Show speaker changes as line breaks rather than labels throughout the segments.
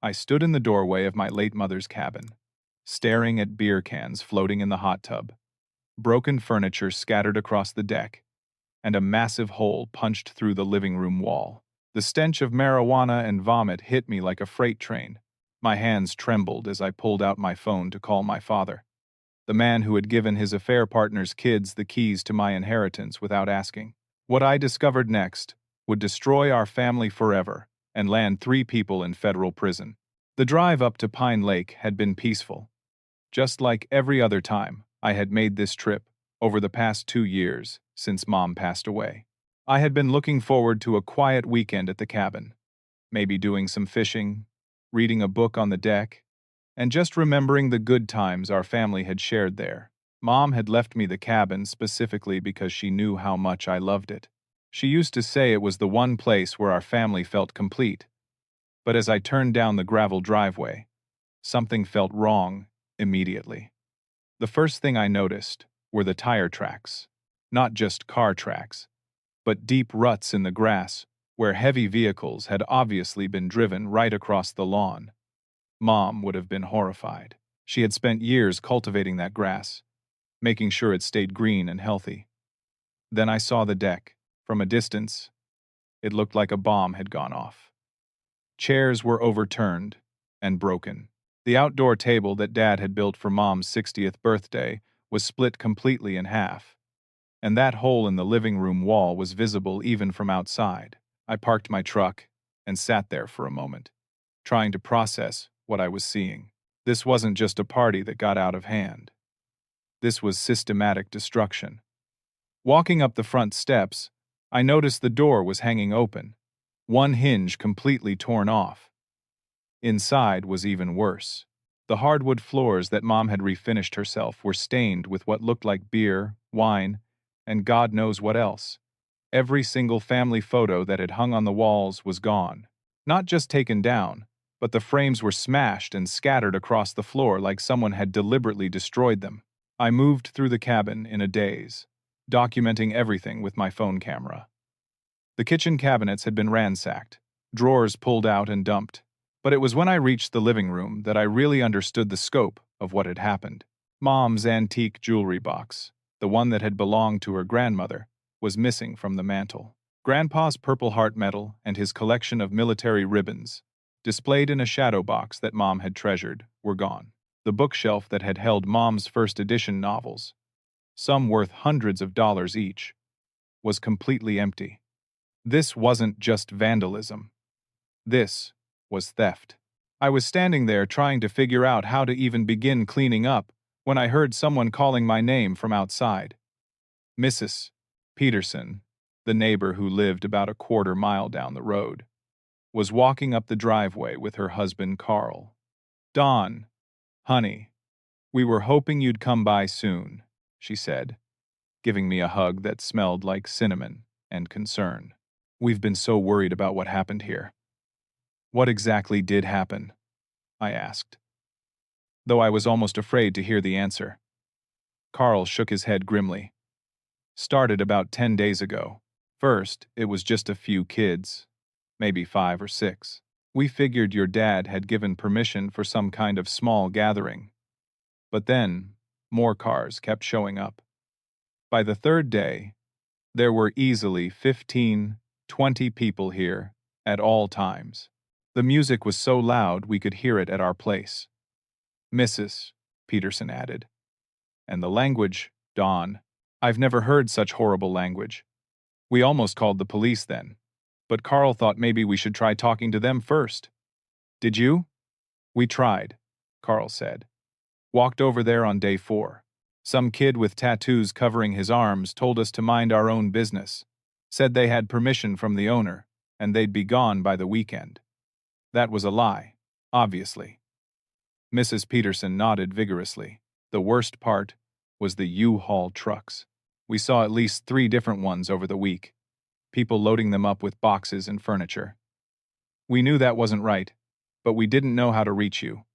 I stood in the doorway of my late mother's cabin, staring at beer cans floating in the hot tub, broken furniture scattered across the deck, and a massive hole punched through the living room wall. The stench of marijuana and vomit hit me like a freight train. My hands trembled as I pulled out my phone to call my father, the man who had given his affair partner's kids the keys to my inheritance without asking. What I discovered next would destroy our family forever and land 3 people in federal prison. The drive up to Pine Lake had been peaceful, just like every other time I had made this trip over the past 2 years since Mom passed away. I had been looking forward to a quiet weekend at the cabin, maybe doing some fishing, reading a book on the deck, and just remembering the good times our family had shared there. Mom had left me the cabin specifically because she knew how much I loved it. She used to say it was the one place where our family felt complete. But as I turned down the gravel driveway, something felt wrong immediately. The first thing I noticed were the tire tracks. Not just car tracks, but deep ruts in the grass where heavy vehicles had obviously been driven right across the lawn. Mom would have been horrified. She had spent years cultivating that grass, making sure it stayed green and healthy. Then I saw the deck. From a distance, it looked like a bomb had gone off. Chairs were overturned and broken. The outdoor table that Dad had built for Mom's 60th birthday was split completely in half, and that hole in the living room wall was visible even from outside. I parked my truck and sat there for a moment, trying to process what I was seeing. This wasn't just a party that got out of hand. This was systematic destruction. Walking up the front steps, I noticed the door was hanging open, one hinge completely torn off. Inside was even worse. The hardwood floors that Mom had refinished herself were stained with what looked like beer, wine, and God knows what else. Every single family photo that had hung on the walls was gone. Not just taken down, but the frames were smashed and scattered across the floor like someone had deliberately destroyed them. I moved through the cabin in a daze, documenting everything with my phone camera. The kitchen cabinets had been ransacked, drawers pulled out and dumped. But it was when I reached the living room that I really understood the scope of what had happened. Mom's antique jewelry box, the one that had belonged to her grandmother, was missing from the mantel. Grandpa's Purple Heart medal and his collection of military ribbons, displayed in a shadow box that Mom had treasured, were gone. The bookshelf that had held Mom's first edition novels, some worth hundreds of dollars each, was completely empty. This wasn't just vandalism. This was theft. I was standing there trying to figure out how to even begin cleaning up when I heard someone calling my name from outside. Mrs. Peterson, the neighbor who lived about a quarter mile down the road, was walking up the driveway with her husband Carl. "Dawn, honey, we were hoping you'd come by soon," she said, giving me a hug that smelled like cinnamon and concern. "We've been so worried about what happened here." "What exactly did happen?" I asked, though I was almost afraid to hear the answer. Carl shook his head grimly. "Started about 10 days ago. First, it was just a few kids, maybe 5 or 6. We figured your dad had given permission for some kind of small gathering. But then, more cars kept showing up. By the 3rd day, there were easily 15, 20 people here at all times. The music was so loud we could hear it at our place," Mrs. Peterson added. "And the language, Dawn. I've never heard such horrible language. We almost called the police then, but Carl thought maybe we should try talking to them first." "Did you?" "We tried," Carl said. "Walked over there on day 4. Some kid with tattoos covering his arms told us to mind our own business, said they had permission from the owner, and they'd be gone by the weekend. That was a lie, obviously." Mrs. Peterson nodded vigorously. "The worst part was the U-Haul trucks. We saw at least 3 different ones over the week, people loading them up with boxes and furniture. We knew that wasn't right, but we didn't know how to reach you.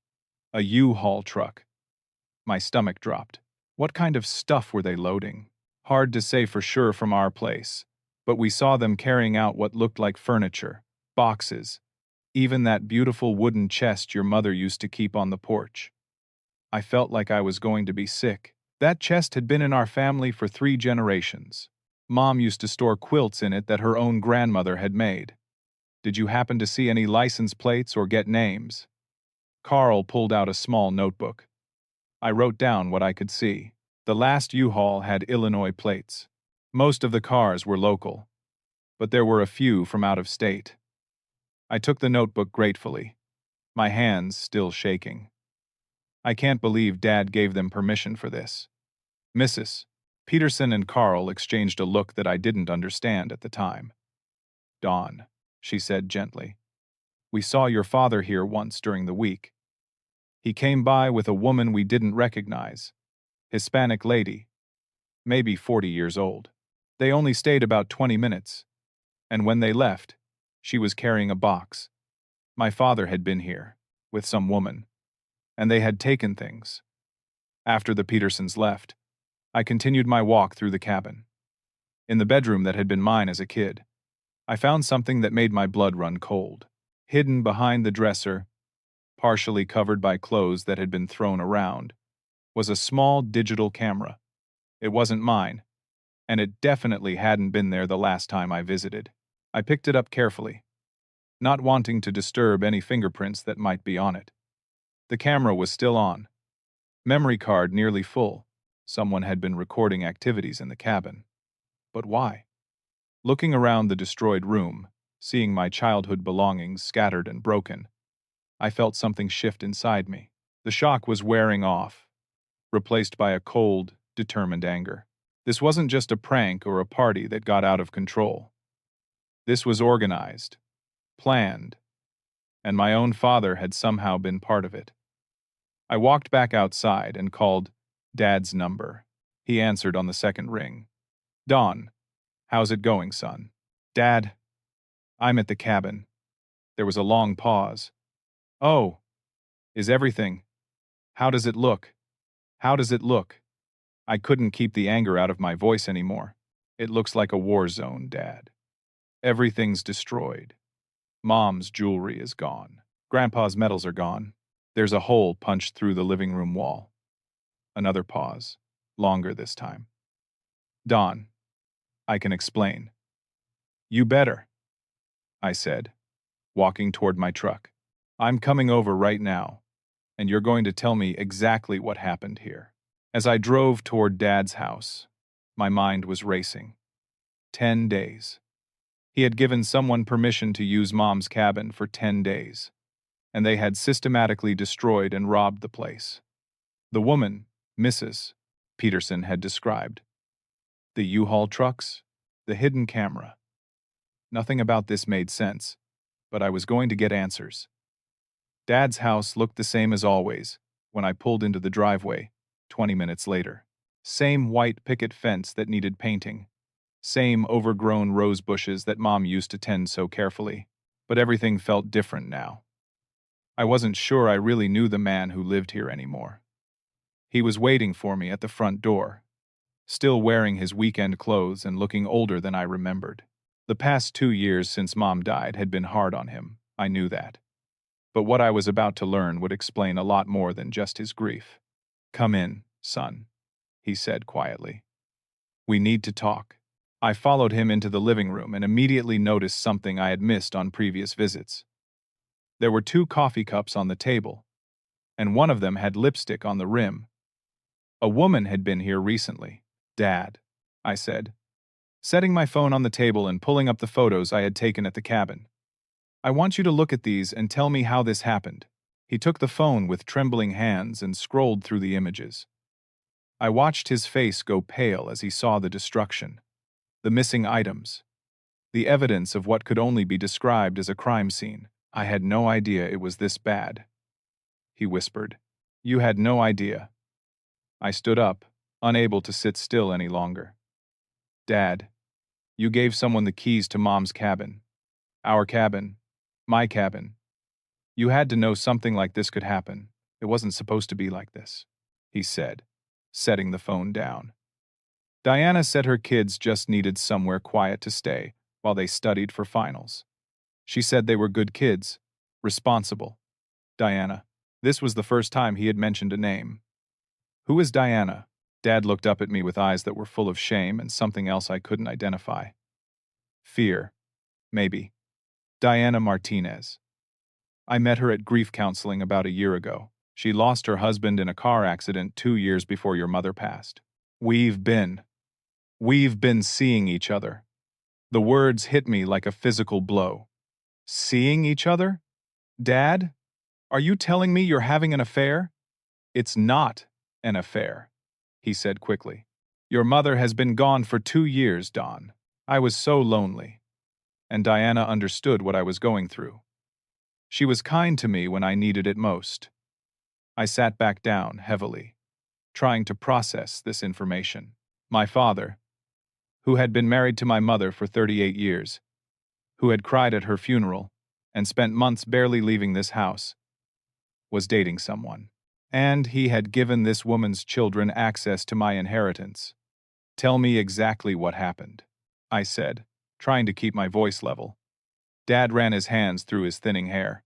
A U-Haul truck." My stomach dropped. What kind of stuff were they loading? Hard to say for sure from our place, but we saw them carrying out what looked like furniture, boxes, Even that beautiful wooden chest your mother used to keep on the porch. I felt like I was going to be sick. That chest had been in our family for 3 generations. Mom used to store quilts in it that her own grandmother had made. Did you happen to see any license plates or get names? Carl pulled out a small notebook. I wrote down what I could see. The last U-Haul had Illinois plates. Most of the cars were local, but there were a few from out of state. I took the notebook gratefully, my hands still shaking. I can't believe Dad gave them permission for this. Mrs. Peterson and Carl exchanged a look that I didn't understand at the time. Dawn, she said gently. We saw your father here once during the week. He came by with a woman we didn't recognize. Hispanic lady, maybe 40 years old. They only stayed about 20 minutes, and when they left, she was carrying a box. My father had been here, with some woman, and they had taken things. After the Petersons left, I continued my walk through the cabin. In the bedroom that had been mine as a kid, I found something that made my blood run cold. Hidden behind the dresser, partially covered by clothes that had been thrown around, was a small digital camera. It wasn't mine, and it definitely hadn't been there the last time I visited. I picked it up carefully, not wanting to disturb any fingerprints that might be on it. The camera was still on. Memory card nearly full. Someone had been recording activities in the cabin. But why? Looking around the destroyed room, seeing my childhood belongings scattered and broken, I felt something shift inside me. The shock was wearing off, replaced by a cold, determined anger. This wasn't just a prank or a party that got out of control. This was organized, planned, and my own father had somehow been part of it. I walked back outside and called Dad's number. He answered on the second ring. Don, how's it going, son? Dad, I'm at the cabin. There was a long pause. Oh, is everything? How does it look? How does it look? I couldn't keep the anger out of my voice anymore. It looks like a war zone, Dad. Everything's destroyed. Mom's jewelry is gone. Grandpa's medals are gone. There's a hole punched through the living room wall. Another pause, longer this time. Don, I can explain. You better, I said, walking toward my truck. I'm coming over right now, and you're going to tell me exactly what happened here. As I drove toward Dad's house, my mind was racing. 10 days. He had given someone permission to use Mom's cabin for 10 days, and they had systematically destroyed and robbed the place. The woman, Mrs. Peterson, had described. The U-Haul trucks, the hidden camera. Nothing about this made sense, but I was going to get answers. Dad's house looked the same as always when I pulled into the driveway 20 minutes later. Same white picket fence that needed painting. Same overgrown rose bushes that Mom used to tend so carefully. But everything felt different now. I wasn't sure I really knew the man who lived here anymore. He was waiting for me at the front door, still wearing his weekend clothes and looking older than I remembered. The past 2 years since Mom died had been hard on him, I knew that. But what I was about to learn would explain a lot more than just his grief. Come in, son, he said quietly. We need to talk. I followed him into the living room and immediately noticed something I had missed on previous visits. There were 2 coffee cups on the table, and one of them had lipstick on the rim. A woman had been here recently. Dad, I said, setting my phone on the table and pulling up the photos I had taken at the cabin. I want you to look at these and tell me how this happened. He took the phone with trembling hands and scrolled through the images. I watched his face go pale as he saw the destruction, the missing items, the evidence of what could only be described as a crime scene. I had no idea it was this bad, he whispered. You had no idea. I stood up, unable to sit still any longer. Dad, you gave someone the keys to Mom's cabin. Our cabin. My cabin. You had to know something like this could happen. It wasn't supposed to be like this, he said, setting the phone down. Diana said her kids just needed somewhere quiet to stay while they studied for finals. She said they were good kids, Responsible. Diana. This was the first time he had mentioned a name. Who is Diana? Dad looked up at me with eyes that were full of shame and something else I couldn't identify. Fear. Maybe. Diana Martinez. I met her at grief counseling about a year ago. She lost her husband in a car accident 2 years before your mother passed. We've been seeing each other. The words hit me like a physical blow. Seeing each other? Dad? Are you telling me you're having an affair? It's not an affair, he said quickly. Your mother has been gone for 2 years, Don. I was so lonely. And Diana understood what I was going through. She was kind to me when I needed it most. I sat back down heavily, trying to process this information. My father, who had been married to my mother for 38 years, who had cried at her funeral and spent months barely leaving this house, was dating someone. And he had given this woman's children access to my inheritance. Tell me exactly what happened, I said, trying to keep my voice level. Dad ran his hands through his thinning hair.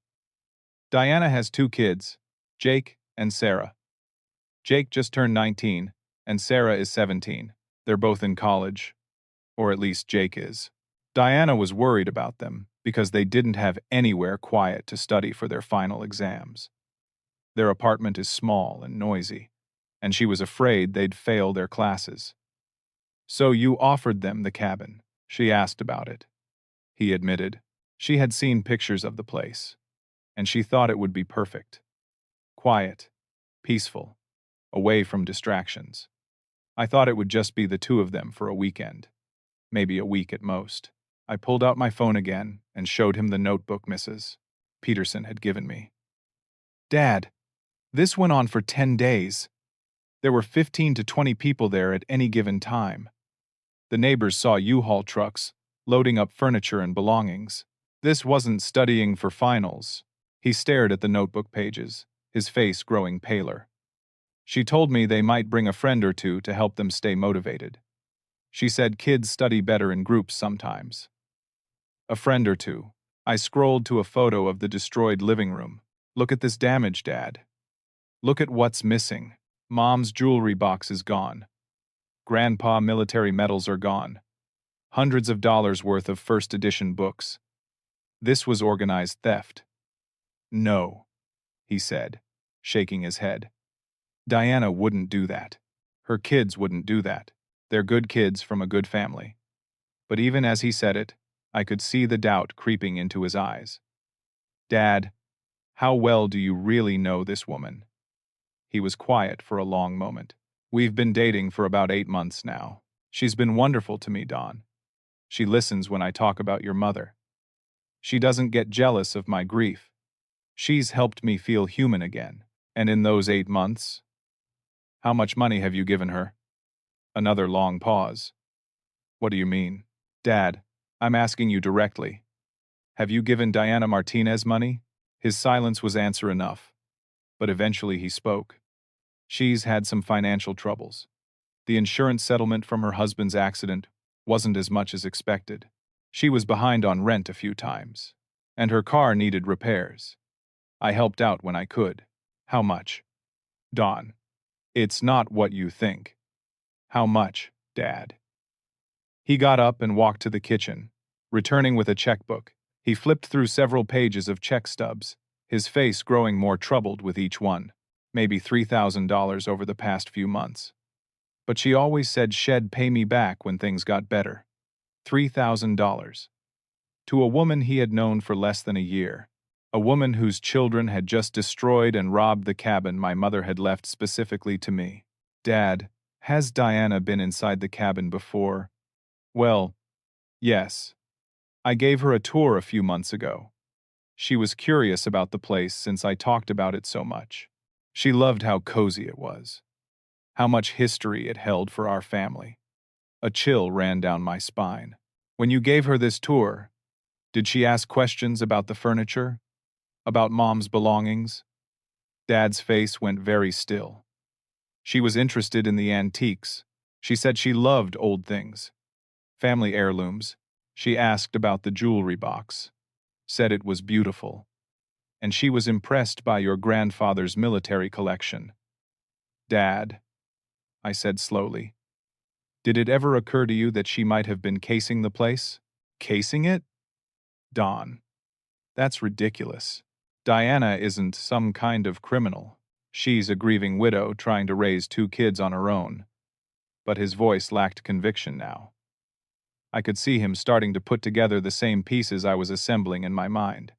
Diana has 2 kids, Jake and Sarah. Jake just turned 19, and Sarah is 17. They're both in college, or at least Jake is. Diana was worried about them because they didn't have anywhere quiet to study for their final exams. Their apartment is small and noisy, and she was afraid they'd fail their classes. So you offered them the cabin. She asked about it. He admitted. She had seen pictures of the place, and she thought it would be perfect. Quiet, peaceful, away from distractions. I thought it would just be the 2 of them for a weekend, maybe a week at most. I pulled out my phone again and showed him the notebook Mrs. Peterson had given me. Dad, this went on for 10 days. There were 15 to 20 people there at any given time. The neighbors saw U-Haul trucks loading up furniture and belongings. This wasn't studying for finals. He stared at the notebook pages, his face growing paler. She told me they might bring a friend or 2 to help them stay motivated. She said kids study better in groups sometimes. A friend or 2. I scrolled to a photo of the destroyed living room. Look at this damage, Dad. Look at what's missing. Mom's jewelry box is gone. Grandpa military medals are gone. Hundreds of dollars worth of first edition books. This was organized theft. No, he said, shaking his head. Diana wouldn't do that. Her kids wouldn't do that. They're good kids from a good family. But even as he said it, I could see the doubt creeping into his eyes. Dad, how well do you really know this woman? He was quiet for a long moment. We've been dating for about 8 months now. She's been wonderful to me, Dawn. She listens when I talk about your mother. She doesn't get jealous of my grief. She's helped me feel human again. And in those 8 months, how much money have you given her? Another long pause. What do you mean? Dad, I'm asking you directly. Have you given Diana Martinez money? His silence was answer enough. But eventually he spoke. She's had some financial troubles. The insurance settlement from her husband's accident wasn't as much as expected. She was behind on rent a few times, and her car needed repairs. I helped out when I could. How much? Dawn. It's not what you think. How much, Dad? He got up and walked to the kitchen, returning with a checkbook. He flipped through several pages of check stubs, his face growing more troubled with each one. Maybe $3,000 over the past few months. But she always said she'd pay me back when things got better. $3,000. To a woman he had known for less than a year. A woman whose children had just destroyed and robbed the cabin my mother had left specifically to me. Dad, has Diana been inside the cabin before? Well, yes. I gave her a tour a few months ago. She was curious about the place since I talked about it so much. She loved how cozy it was, how much history it held for our family. A chill ran down my spine. When you gave her this tour, did she ask questions about the furniture? About Mom's belongings? Dad's face went very still. She was interested in the antiques. She said she loved old things. Family heirlooms. She asked about the jewelry box. Said it was beautiful. and she was impressed by your grandfather's military collection. Dad, I said slowly, did it ever occur to you that she might have been casing the place? Casing it? Don. That's ridiculous. Diana isn't some kind of criminal. She's a grieving widow trying to raise 2 kids on her own. But his voice lacked conviction now. I could see him starting to put together the same pieces I was assembling in my mind.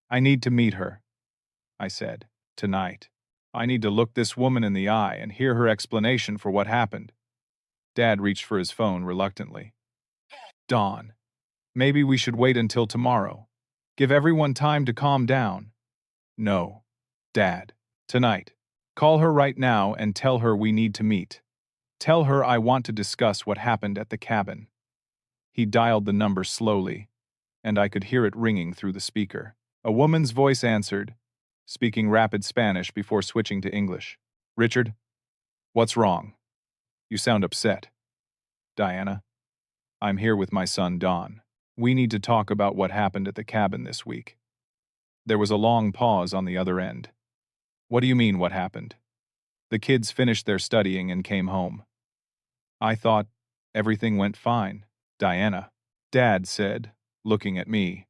I need to meet her, I said, tonight. I need to look this woman in the eye and hear her explanation for what happened. Dad reached for his phone reluctantly. Dawn, maybe we should wait until tomorrow. Give everyone time to calm down. No, Dad. Tonight. Call her right now and tell her we need to meet. Tell her I want to discuss what happened at the cabin. He dialed the number slowly, and I could hear it ringing through the speaker. A woman's voice answered, speaking rapid Spanish before switching to English. Richard, what's wrong? You sound upset. Diana, I'm here with my son Don. We need to talk about what happened at the cabin this week. There was a long pause on the other end. What do you mean, what happened? The kids finished their studying and came home. I thought everything went fine. Diana, Dad said, looking at me.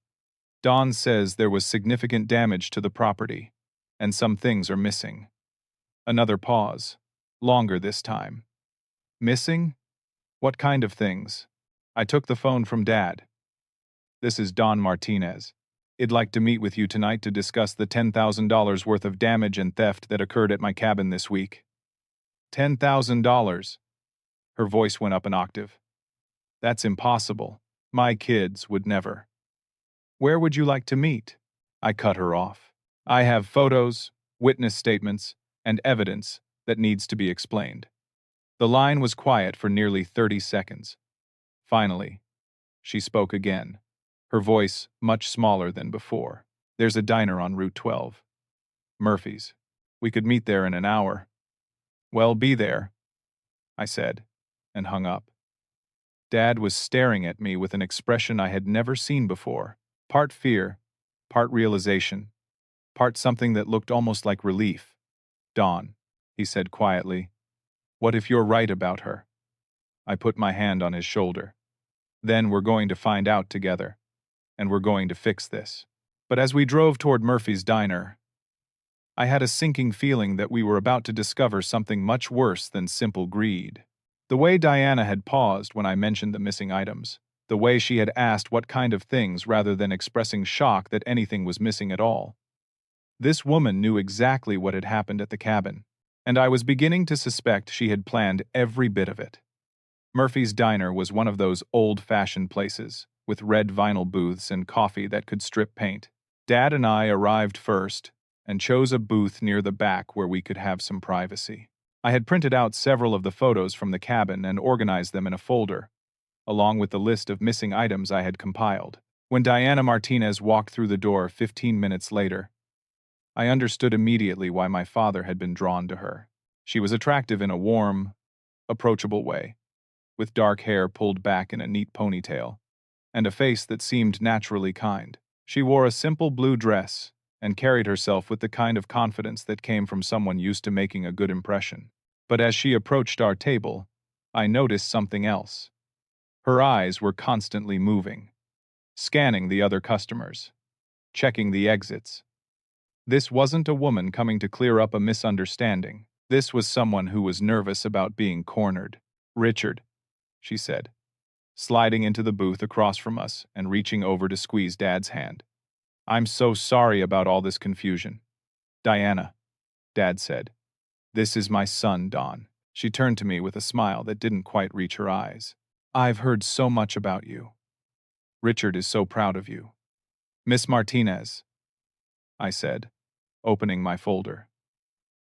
Don says there was significant damage to the property, and some things are missing. Another pause, longer this time. Missing? What kind of things? I took the phone from Dad. This is Don Martinez. I'd like to meet with you tonight to discuss the $10,000 worth of damage and theft that occurred at my cabin this week. $10,000. Her voice went up an octave. That's impossible. My kids would never. Where would you like to meet? I cut her off. I have photos, witness statements, and evidence that needs to be explained. The line was quiet for nearly 30 seconds. Finally, she spoke again, her voice much smaller than before. There's a diner on Route 12. Murphy's. We could meet there in an hour. Well, be there, I said, and hung up. Dad was staring at me with an expression I had never seen before, part fear, part realization, part something that looked almost like relief. Dawn, he said quietly, what if you're right about her? I put my hand on his shoulder. Then we're going to find out together, and we're going to fix this. But as we drove toward Murphy's diner, I had a sinking feeling that we were about to discover something much worse than simple greed. The way Diana had paused when I mentioned the missing items, the way she had asked what kind of things rather than expressing shock that anything was missing at all. This woman knew exactly what had happened at the cabin, and I was beginning to suspect she had planned every bit of it. Murphy's Diner was one of those old-fashioned places, with red vinyl booths and coffee that could strip paint. Dad and I arrived first, and chose a booth near the back where we could have some privacy. I had printed out several of the photos from the cabin and organized them in a folder, along with the list of missing items I had compiled. When Diana Martinez walked through the door 15 minutes later, I understood immediately why my father had been drawn to her. She was attractive in a warm, approachable way, with dark hair pulled back in a neat ponytail, and a face that seemed naturally kind. She wore a simple blue dress and carried herself with the kind of confidence that came from someone used to making a good impression. But as she approached our table, I noticed something else. Her eyes were constantly moving, scanning the other customers, checking the exits. This wasn't a woman coming to clear up a misunderstanding. This was someone who was nervous about being cornered. Richard, she said, sliding into the booth across from us and reaching over to squeeze Dad's hand. I'm so sorry about all this confusion. Diana, Dad said. This is my son, Don. She turned to me with a smile that didn't quite reach her eyes. I've heard so much about you. Richard is so proud of you. Miss Martinez, I said, opening my folder.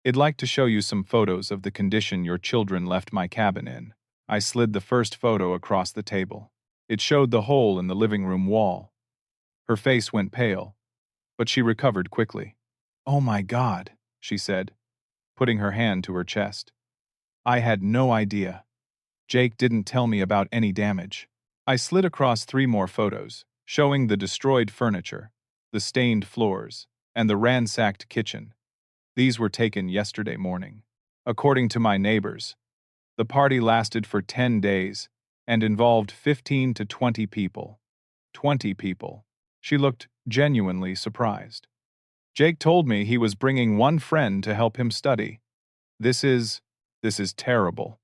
I'd like to show you some photos of the condition your children left my cabin in. I slid the first photo across the table. It showed the hole in the living room wall. Her face went pale, but she recovered quickly. Oh my God, she said, putting her hand to her chest. I had no idea. Jake didn't tell me about any damage. I slid across 3 more photos, showing the destroyed furniture, the stained floors, and the ransacked kitchen. These were taken yesterday morning. According to my neighbors, the party lasted for 10 days and involved 15 to 20 people. 20 people. She looked genuinely surprised. Jake told me he was bringing one friend to help him study. This is terrible.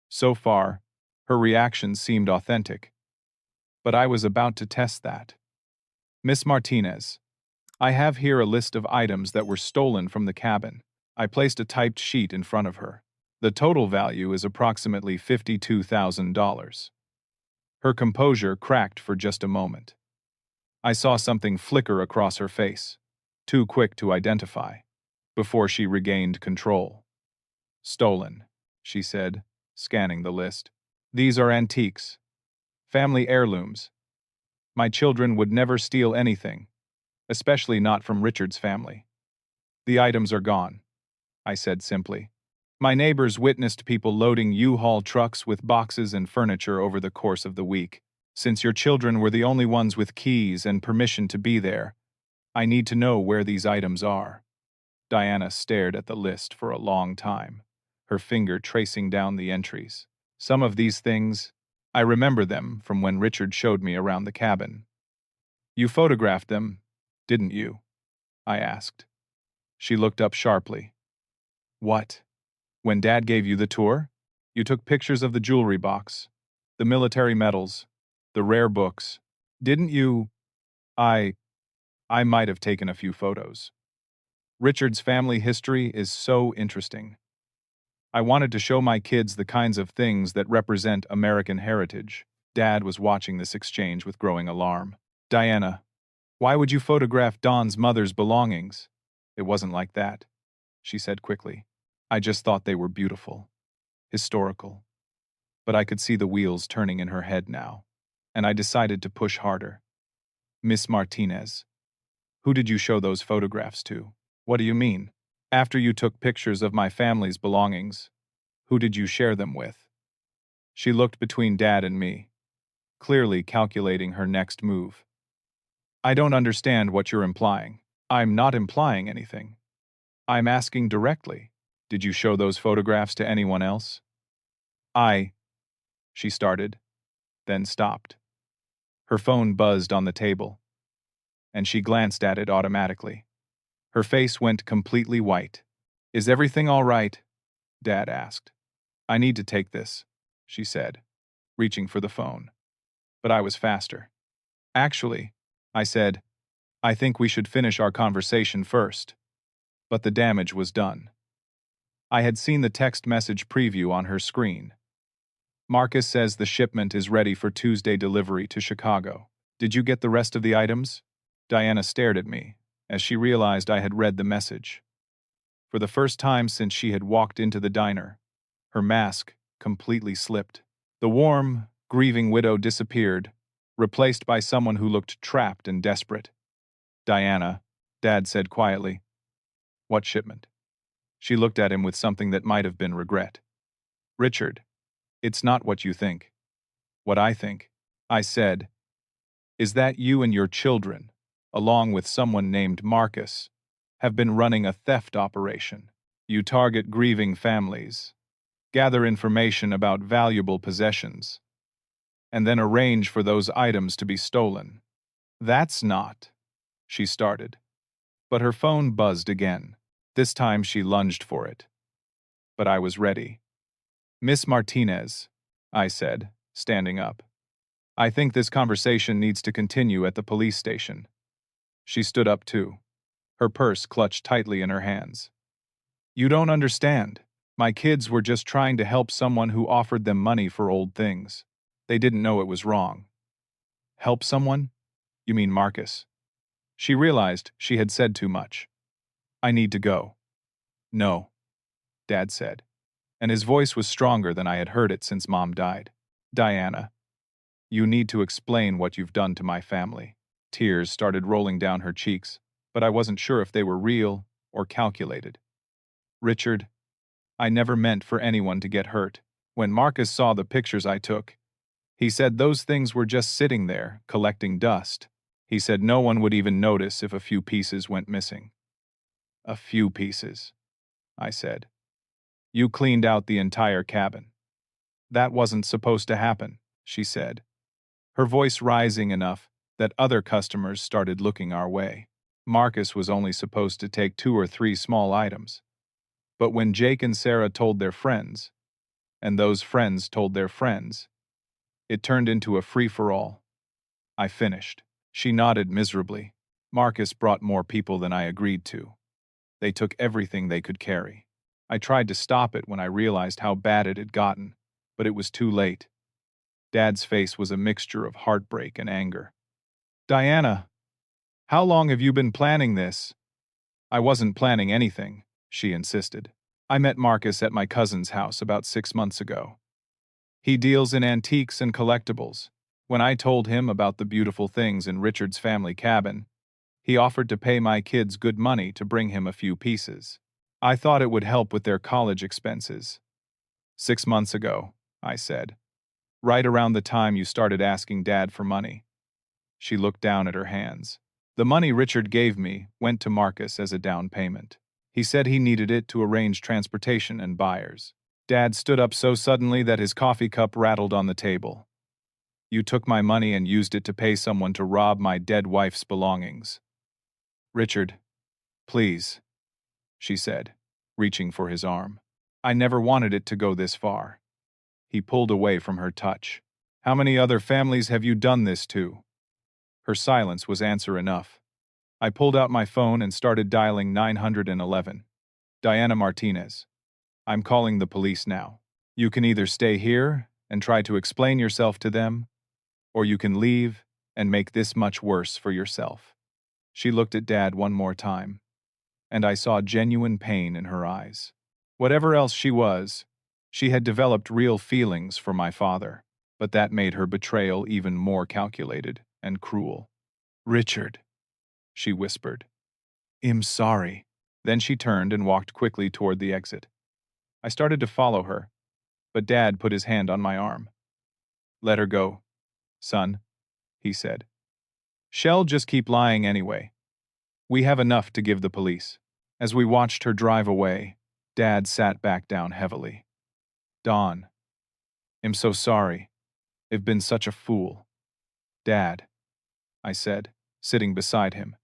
So far, her reaction seemed authentic. But I was about to test that. Miss Martinez, I have here a list of items that were stolen from the cabin. I placed a typed sheet in front of her. The total value is approximately $52,000. Her composure cracked for just a moment. I saw something flicker across her face, too quick to identify, before she regained control. Stolen, she said, scanning the list. These are antiques. Family heirlooms. My children would never steal anything, especially not from Richard's family. The items are gone, I said simply. My neighbors witnessed people loading U-Haul trucks with boxes and furniture over the course of the week. Since your children were the only ones with keys and permission to be there, I need to know where these items are. Diana stared at the list for a long time, her finger tracing down the entries. Some of these things, I remember them from when Richard showed me around the cabin. You photographed them, didn't you? I asked. She looked up sharply. What? When Dad gave you the tour? You took pictures of the jewelry box, the military medals, the rare books. Didn't you? I might have taken a few photos. Richard's family history is so interesting. I wanted to show my kids the kinds of things that represent American heritage. Dad was watching this exchange with growing alarm. Diana, why would you photograph Don's mother's belongings? It wasn't like that, she said quickly. I just thought they were beautiful, historical. But I could see the wheels turning in her head now, and I decided to push harder. Miss Martinez, who did you show those photographs to? What do you mean? After you took pictures of my family's belongings, who did you share them with? She looked between Dad and me, clearly calculating her next move. I don't understand what you're implying. I'm not implying anything. I'm asking directly. Did you show those photographs to anyone else? She started, then stopped. Her phone buzzed on the table, and she glanced at it automatically. Her face went completely white. Is everything all right? Dad asked. I need to take this, she said, reaching for the phone. But I was faster. Actually, I said, I think we should finish our conversation first. But the damage was done. I had seen the text message preview on her screen. Marcus says the shipment is ready for Tuesday delivery to Chicago. Did you get the rest of the items? Diana stared at me, as she realized I had read the message. For the first time since she had walked into the diner, her mask completely slipped. The warm, grieving widow disappeared, replaced by someone who looked trapped and desperate. Diana, Dad said quietly. What shipment? She looked at him with something that might have been regret. Richard, it's not what you think. What I think, I said, is that you and your children, along with someone named Marcus, have been running a theft operation. You target grieving families, gather information about valuable possessions, and then arrange for those items to be stolen. That's not, she started. But her phone buzzed again. This time she lunged for it. But I was ready. Miss Martinez, I said, standing up. I think this conversation needs to continue at the police station. She stood up too, her purse clutched tightly in her hands. You don't understand. My kids were just trying to help someone who offered them money for old things. They didn't know it was wrong. Help someone? You mean Marcus? She realized she had said too much. I need to go. No, Dad said, and his voice was stronger than I had heard it since Mom died. Diana, you need to explain what you've done to my family. Tears started rolling down her cheeks, but I wasn't sure if they were real or calculated. Richard, I never meant for anyone to get hurt. When Marcus saw the pictures I took, he said those things were just sitting there, collecting dust. He said no one would even notice if a few pieces went missing. A few pieces, I said. You cleaned out the entire cabin. That wasn't supposed to happen, she said, her voice rising enough that other customers started looking our way. Marcus was only supposed to take 2 or 3 small items. But when Jake and Sarah told their friends, and those friends told their friends, it turned into a free-for-all. I finished. She nodded miserably. Marcus brought more people than I agreed to. They took everything they could carry. I tried to stop it when I realized how bad it had gotten, but it was too late. Dad's face was a mixture of heartbreak and anger. Diana, how long have you been planning this? I wasn't planning anything, she insisted. I met Marcus at my cousin's house about 6 months ago. He deals in antiques and collectibles. When I told him about the beautiful things in Richard's family cabin, he offered to pay my kids good money to bring him a few pieces. I thought it would help with their college expenses. 6 months ago, I said. Right around the time you started asking Dad for money. She looked down at her hands. The money Richard gave me went to Marcus as a down payment. He said he needed it to arrange transportation and buyers. Dad stood up so suddenly that his coffee cup rattled on the table. You took my money and used it to pay someone to rob my dead wife's belongings. Richard, please, she said, reaching for his arm. I never wanted it to go this far. He pulled away from her touch. How many other families have you done this to? Her silence was answer enough. I pulled out my phone and started dialing 911. Diana Martinez. I'm calling the police now. You can either stay here and try to explain yourself to them, or you can leave and make this much worse for yourself. She looked at Dad one more time, and I saw genuine pain in her eyes. Whatever else she was, she had developed real feelings for my father, but that made her betrayal even more calculated and cruel. Richard, she whispered. I'm sorry. Then she turned and walked quickly toward the exit. I started to follow her, but Dad put his hand on my arm. Let her go, son, he said. She'll just keep lying anyway. We have enough to give the police. As we watched her drive away, Dad sat back down heavily. Dawn, I'm so sorry. I've been such a fool. Dad, I said, sitting beside him.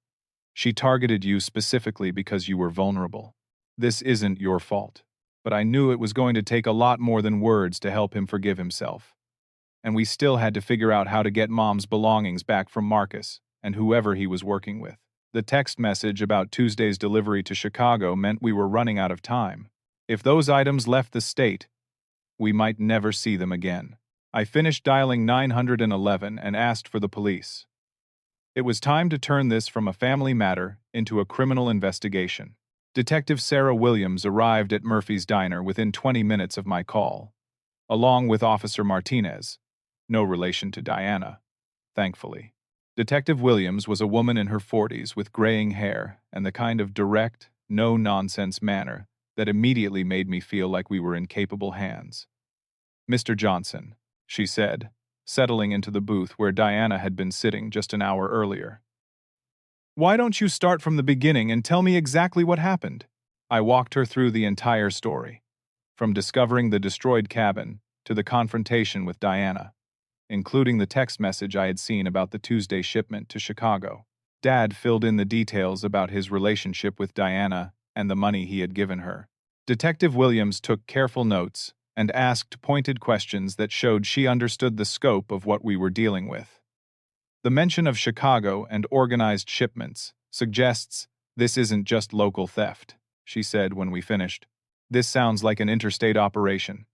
She targeted you specifically because you were vulnerable. This isn't your fault. But I knew it was going to take a lot more than words to help him forgive himself. And we still had to figure out how to get Mom's belongings back from Marcus and whoever he was working with. The text message about Tuesday's delivery to Chicago meant we were running out of time. If those items left the state, we might never see them again. I finished dialing 911 and asked for the police. It was time to turn this from a family matter into a criminal investigation. Detective Sarah Williams arrived at Murphy's Diner within 20 minutes of my call, along with Officer Martinez, no relation to Diana, thankfully. Detective Williams was a woman in her 40s with graying hair and the kind of direct, no-nonsense manner that immediately made me feel like we were in capable hands. Mr. Johnson, she said, settling into the booth where Diana had been sitting just an hour earlier. Why don't you start from the beginning and tell me exactly what happened? I walked her through the entire story, from discovering the destroyed cabin to the confrontation with Diana, including the text message I had seen about the Tuesday shipment to Chicago. Dad filled in the details about his relationship with Diana and the money he had given her. Detective Williams took careful notes and asked pointed questions that showed she understood the scope of what we were dealing with. The mention of Chicago and organized shipments suggests this isn't just local theft, she said when we finished. This sounds like an interstate operation,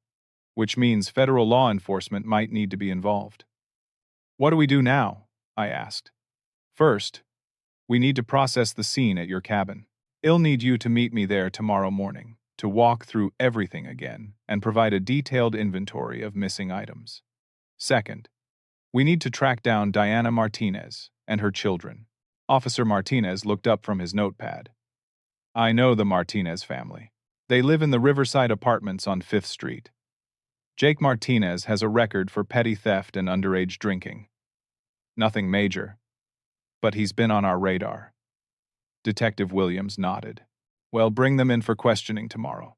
which means federal law enforcement might need to be involved. What do we do now? I asked. First, we need to process the scene at your cabin. I'll need you to meet me there tomorrow morning to walk through everything again and provide a detailed inventory of missing items. Second, we need to track down Diana Martinez and her children. Officer Martinez looked up from his notepad. I know the Martinez family. They live in the Riverside Apartments on 5th Street. Jake Martinez has a record for petty theft and underage drinking. Nothing major, but he's been on our radar. Detective Williams nodded. Well, bring them in for questioning tomorrow.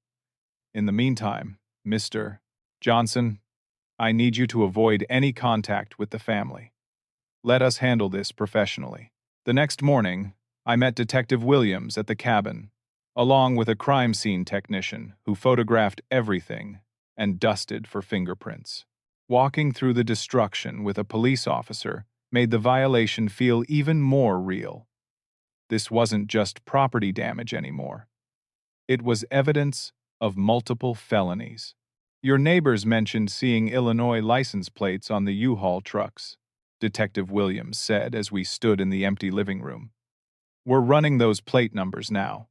In the meantime, Mr. Johnson, I need you to avoid any contact with the family. Let us handle this professionally. The next morning, I met Detective Williams at the cabin, along with a crime scene technician who photographed everything and dusted for fingerprints. Walking through the destruction with a police officer made the violation feel even more real. This wasn't just property damage anymore. It was evidence of multiple felonies. Your neighbors mentioned seeing Illinois license plates on the U-Haul trucks, Detective Williams said as we stood in the empty living room. We're running those plate numbers now.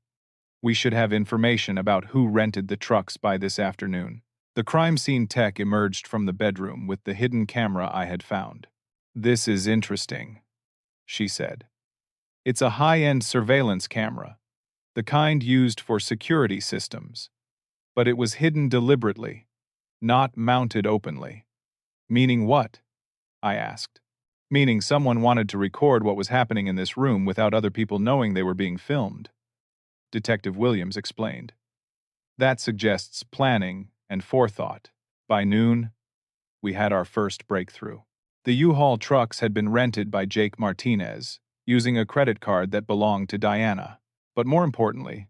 We should have information about who rented the trucks by this afternoon. The crime scene tech emerged from the bedroom with the hidden camera I had found. This is interesting, she said. It's a high-end surveillance camera, the kind used for security systems, but it was hidden deliberately, not mounted openly. Meaning what? I asked. Meaning someone wanted to record what was happening in this room without other people knowing they were being filmed, Detective Williams explained. That suggests planning and forethought. By noon, we had our first breakthrough. The U-Haul trucks had been rented by Jake Martinez, using a credit card that belonged to Diana. But more importantly,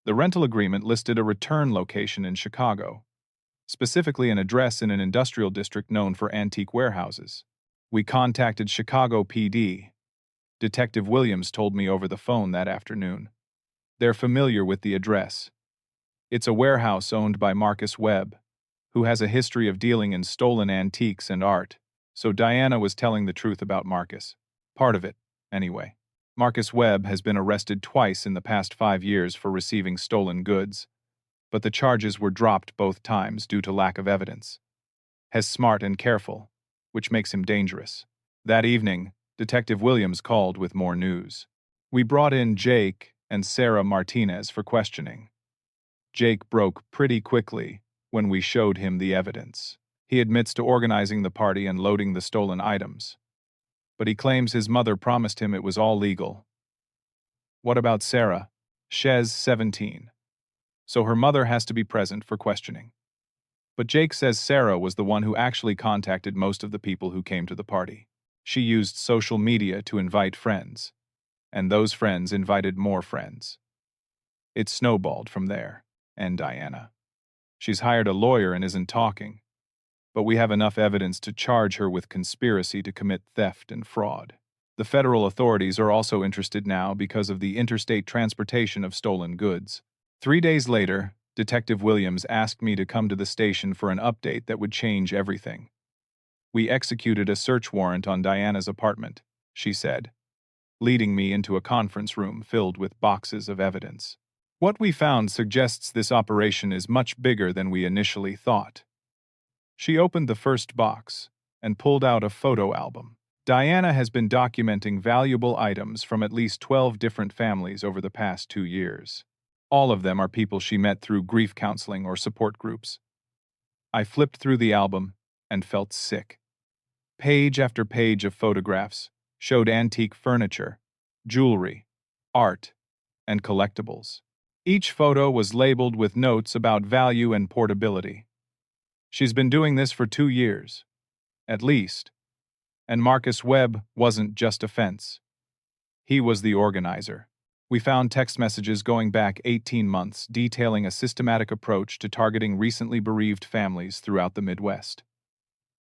the rental agreement listed a return location in Chicago, specifically an address in an industrial district known for antique warehouses. We contacted Chicago PD. Detective Williams told me over the phone that afternoon. They're familiar with the address. It's a warehouse owned by Marcus Webb, who has a history of dealing in stolen antiques and art, so Diana was telling the truth about Marcus. Part of it, anyway. Marcus Webb has been arrested twice in the past 5 years for receiving stolen goods, but the charges were dropped both times due to lack of evidence. He's smart and careful, which makes him dangerous. That evening, Detective Williams called with more news. We brought in Jake and Sarah Martinez for questioning. Jake broke pretty quickly when we showed him the evidence. He admits to organizing the party and loading the stolen items, but he claims his mother promised him it was all legal. What about Sarah? She's 17, so her mother has to be present for questioning. But Jake says Sarah was the one who actually contacted most of the people who came to the party. She used social media to invite friends, and those friends invited more friends. It snowballed from there, and Diana. She's hired a lawyer and isn't talking, but we have enough evidence to charge her with conspiracy to commit theft and fraud. The federal authorities are also interested now because of the interstate transportation of stolen goods. 3 days later, Detective Williams asked me to come to the station for an update that would change everything. We executed a search warrant on Diana's apartment, she said, leading me into a conference room filled with boxes of evidence. What we found suggests this operation is much bigger than we initially thought. She opened the first box and pulled out a photo album. Diana has been documenting valuable items from at least 12 different families over the past 2 years. All of them are people she met through grief counseling or support groups. I flipped through the album and felt sick. Page after page of photographs showed antique furniture, jewelry, art, and collectibles. Each photo was labeled with notes about value and portability. She's been doing this for 2 years, at least, and Marcus Webb wasn't just a fence. He was the organizer. We found text messages going back 18 months detailing a systematic approach to targeting recently bereaved families throughout the Midwest.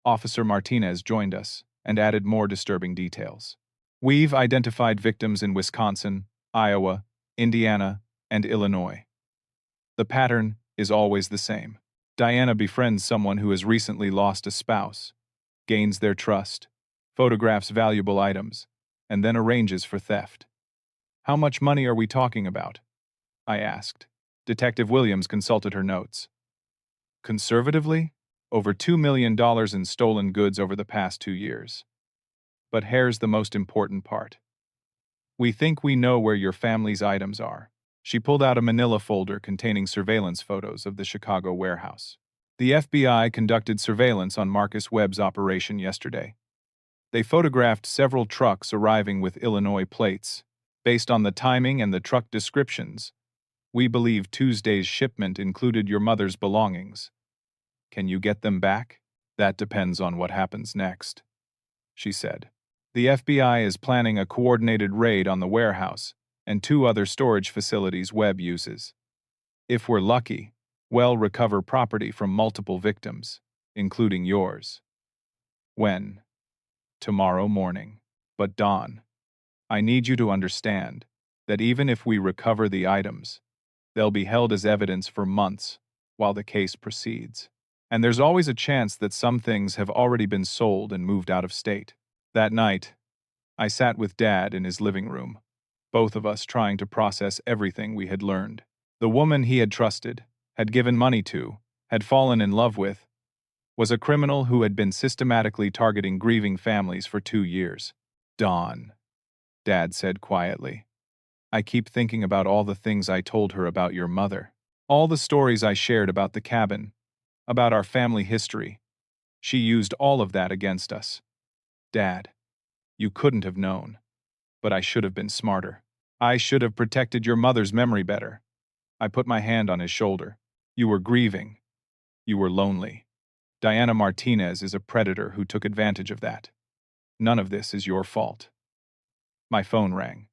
Officer Martinez joined us and added more disturbing details. We've identified victims in Wisconsin, Iowa, Indiana, and Illinois. The pattern is always the same. Diana befriends someone who has recently lost a spouse, gains their trust, photographs valuable items, and then arranges for theft. How much money are we talking about? I asked. Detective Williams consulted her notes. Conservatively, over $2 million in stolen goods over the past 2 years. But here's the most important part. We think we know where your family's items are. She pulled out a manila folder containing surveillance photos of the Chicago warehouse. The FBI conducted surveillance on Marcus Webb's operation yesterday. They photographed several trucks arriving with Illinois plates. Based on the timing and the truck descriptions, we believe Tuesday's shipment included your mother's belongings. Can you get them back? That depends on what happens next, she said. The FBI is planning a coordinated raid on the warehouse and 2 other storage facilities Webb uses. If we're lucky, we'll recover property from multiple victims, including yours. When? Tomorrow morning. But Dawn, I need you to understand that even if we recover the items, they'll be held as evidence for months while the case proceeds. And there's always a chance that some things have already been sold and moved out of state. That night, I sat with Dad in his living room, both of us trying to process everything we had learned. The woman he had trusted, had given money to, had fallen in love with, was a criminal who had been systematically targeting grieving families for 2 years. Dawn, Dad said quietly. I keep thinking about all the things I told her about your mother. All the stories I shared about the cabin, about our family history. She used all of that against us. Dad, you couldn't have known. But I should have been smarter. I should have protected your mother's memory better. I put my hand on his shoulder. You were grieving. You were lonely. Diana Martinez is a predator who took advantage of that. None of this is your fault. My phone rang.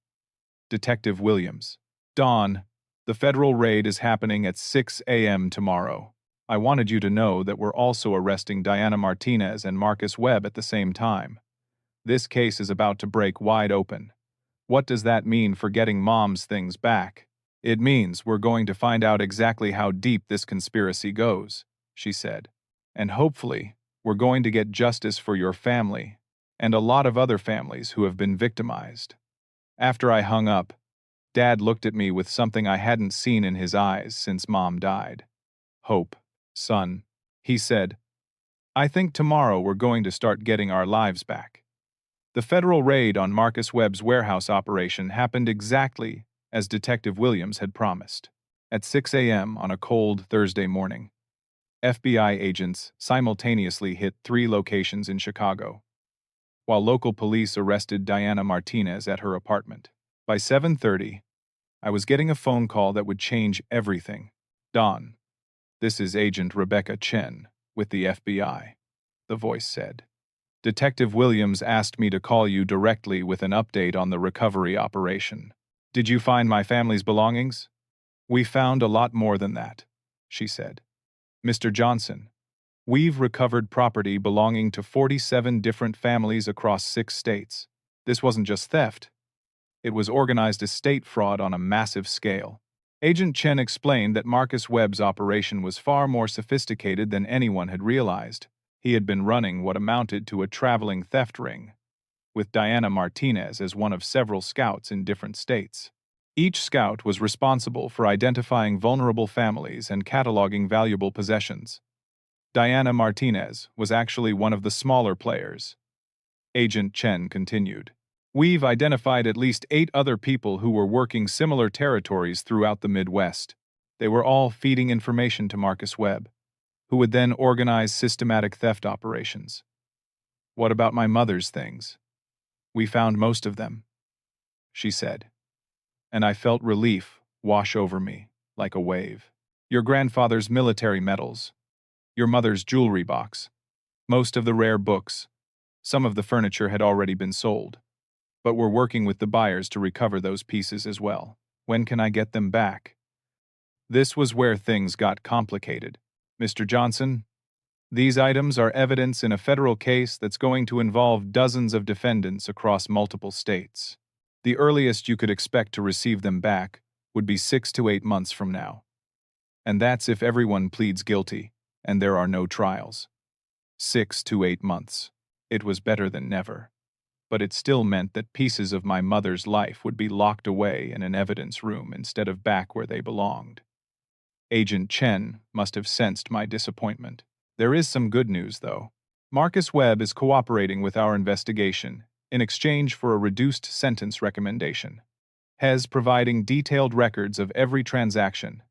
Detective Williams. Dawn, the federal raid is happening at 6 a.m. tomorrow. I wanted you to know that we're also arresting Diana Martinez and Marcus Webb at the same time. This case is about to break wide open. What does that mean for getting Mom's things back? It means we're going to find out exactly how deep this conspiracy goes, she said. And hopefully, we're going to get justice for your family and a lot of other families who have been victimized. After I hung up, Dad looked at me with something I hadn't seen in his eyes since Mom died. Hope, son, he said. I think tomorrow we're going to start getting our lives back. The federal raid on Marcus Webb's warehouse operation happened exactly as Detective Williams had promised. At 6 a.m. on a cold Thursday morning, FBI agents simultaneously hit 3 locations in Chicago, while local police arrested Diana Martinez at her apartment. By 7:30, I was getting a phone call that would change everything. Dawn, this is Agent Rebecca Chen with the FBI, the voice said. Detective Williams asked me to call you directly with an update on the recovery operation. Did you find my family's belongings? We found a lot more than that, she said. Mr. Johnson, we've recovered property belonging to 47 different families across 6 states. This wasn't just theft. It was organized estate fraud on a massive scale. Agent Chen explained that Marcus Webb's operation was far more sophisticated than anyone had realized. He had been running what amounted to a traveling theft ring, with Diana Martinez as one of several scouts in different states. Each scout was responsible for identifying vulnerable families and cataloging valuable possessions. Diana Martinez was actually one of the smaller players. Agent Chen continued. We've identified at least 8 other people who were working similar territories throughout the Midwest. They were all feeding information to Marcus Webb, who would then organize systematic theft operations. What about my mother's things? We found most of them, she said. And I felt relief wash over me like a wave. Your grandfather's military medals, your mother's jewelry box, most of the rare books. Some of the furniture had already been sold, but we're working with the buyers to recover those pieces as well. When can I get them back? This was where things got complicated. Mr. Johnson, these items are evidence in a federal case that's going to involve dozens of defendants across multiple states. The earliest you could expect to receive them back would be 6 to 8 months from now. And that's if everyone pleads guilty and there are no trials. 6 to 8 months. It was better than never. But it still meant that pieces of my mother's life would be locked away in an evidence room instead of back where they belonged. Agent Chen must have sensed my disappointment. There is some good news, though. Marcus Webb is cooperating with our investigation in exchange for a reduced sentence recommendation. Hes providing detailed records of every transaction,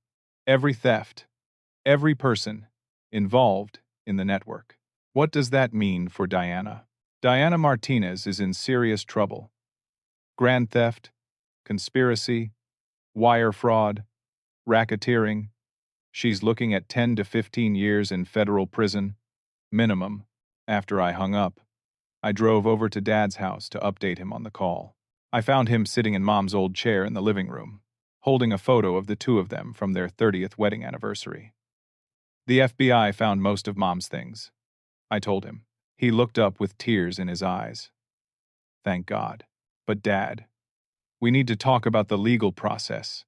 every theft, every person involved in the network. What does that mean for Diana? Diana Martinez is in serious trouble. Grand theft, conspiracy, wire fraud, racketeering. She's looking at 10 to 15 years in federal prison, minimum. After I hung up, I drove over to Dad's house to update him on the call. I found him sitting in Mom's old chair in the living room, holding a photo of the two of them from their 30th wedding anniversary. The FBI found most of Mom's things, I told him. He looked up with tears in his eyes. Thank God. But Dad, we need to talk about the legal process.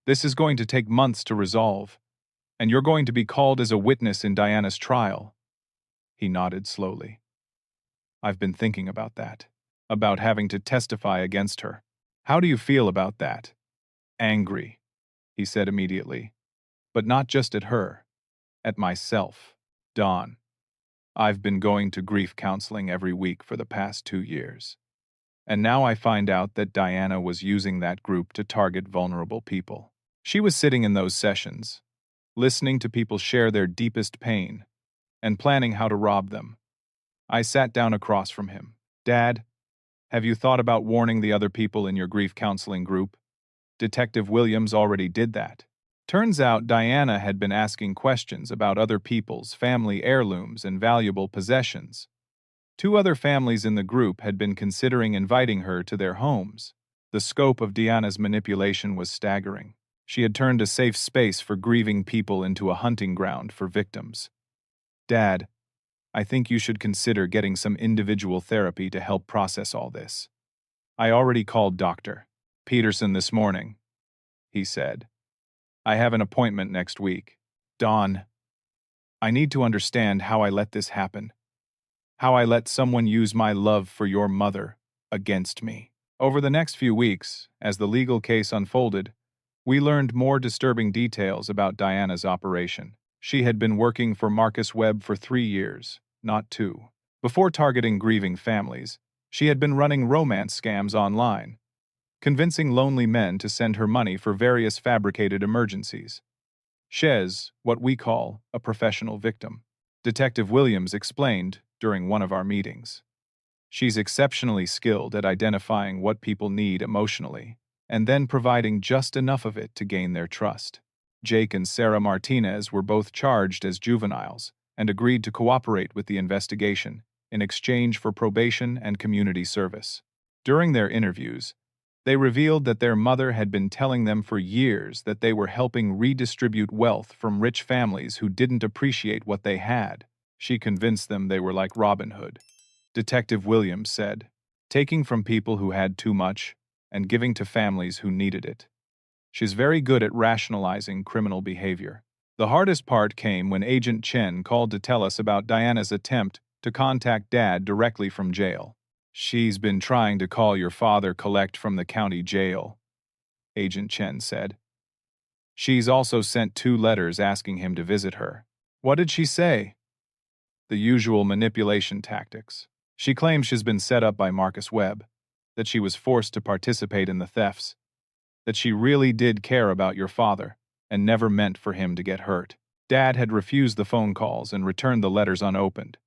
This is going to take months to resolve, and you're going to be called as a witness in Diana's trial. He nodded slowly. I've been thinking about that, about having to testify against her. How do you feel about that? Angry, he said immediately. But not just at her, at myself, Dawn. I've been going to grief counseling every week for the past 2 years. And now I find out that Diana was using that group to target vulnerable people. She was sitting in those sessions, listening to people share their deepest pain, and planning how to rob them. I sat down across from him. Dad, have you thought about warning the other people in your grief counseling group? Detective Williams already did that. Turns out Diana had been asking questions about other people's family heirlooms and valuable possessions. 2 other families in the group had been considering inviting her to their homes. The scope of Diana's manipulation was staggering. She had turned a safe space for grieving people into a hunting ground for victims. Dad, I think you should consider getting some individual therapy to help process all this. I already called Dr. Peterson this morning, he said. I have an appointment next week. Dawn, I need to understand how I let this happen. How I let someone use my love for your mother against me. Over the next few weeks, as the legal case unfolded, we learned more disturbing details about Diana's operation. She had been working for Marcus Webb for 3 years, not 2. Before targeting grieving families, she had been running romance scams online, convincing lonely men to send her money for various fabricated emergencies. She's what we call a professional victim. Detective Williams explained during one of our meetings. She's exceptionally skilled at identifying what people need emotionally, and then providing just enough of it to gain their trust. Jake and Sarah Martinez were both charged as juveniles and agreed to cooperate with the investigation in exchange for probation and community service. During their interviews, they revealed that their mother had been telling them for years that they were helping redistribute wealth from rich families who didn't appreciate what they had. She convinced them they were like Robin Hood. Detective Williams said, taking from people who had too much and giving to families who needed it. She's very good at rationalizing criminal behavior. The hardest part came when Agent Chen called to tell us about Diana's attempt to contact Dad directly from jail. She's been trying to call your father collect from the county jail, Agent Chen said. She's also sent 2 letters asking him to visit her. What did she say? The usual manipulation tactics. She claims she's been set up by Marcus Webb, that she was forced to participate in the thefts, that she really did care about your father and never meant for him to get hurt. Dad had refused the phone calls and returned the letters unopened,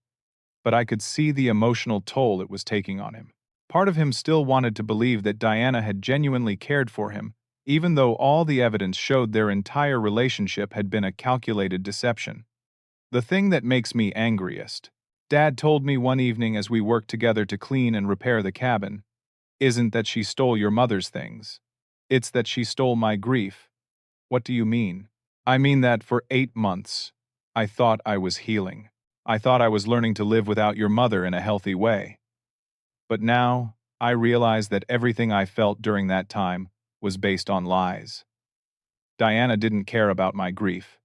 but I could see the emotional toll it was taking on him. Part of him still wanted to believe that Diana had genuinely cared for him, even though all the evidence showed their entire relationship had been a calculated deception. The thing that makes me angriest, Dad told me one evening as we worked together to clean and repair the cabin, isn't that she stole your mother's things. It's that she stole my grief. What do you mean? I mean that for 8 months, I thought I was healing. I thought I was learning to live without your mother in a healthy way. But now, I realize that everything I felt during that time was based on lies. Diana didn't care about my grief.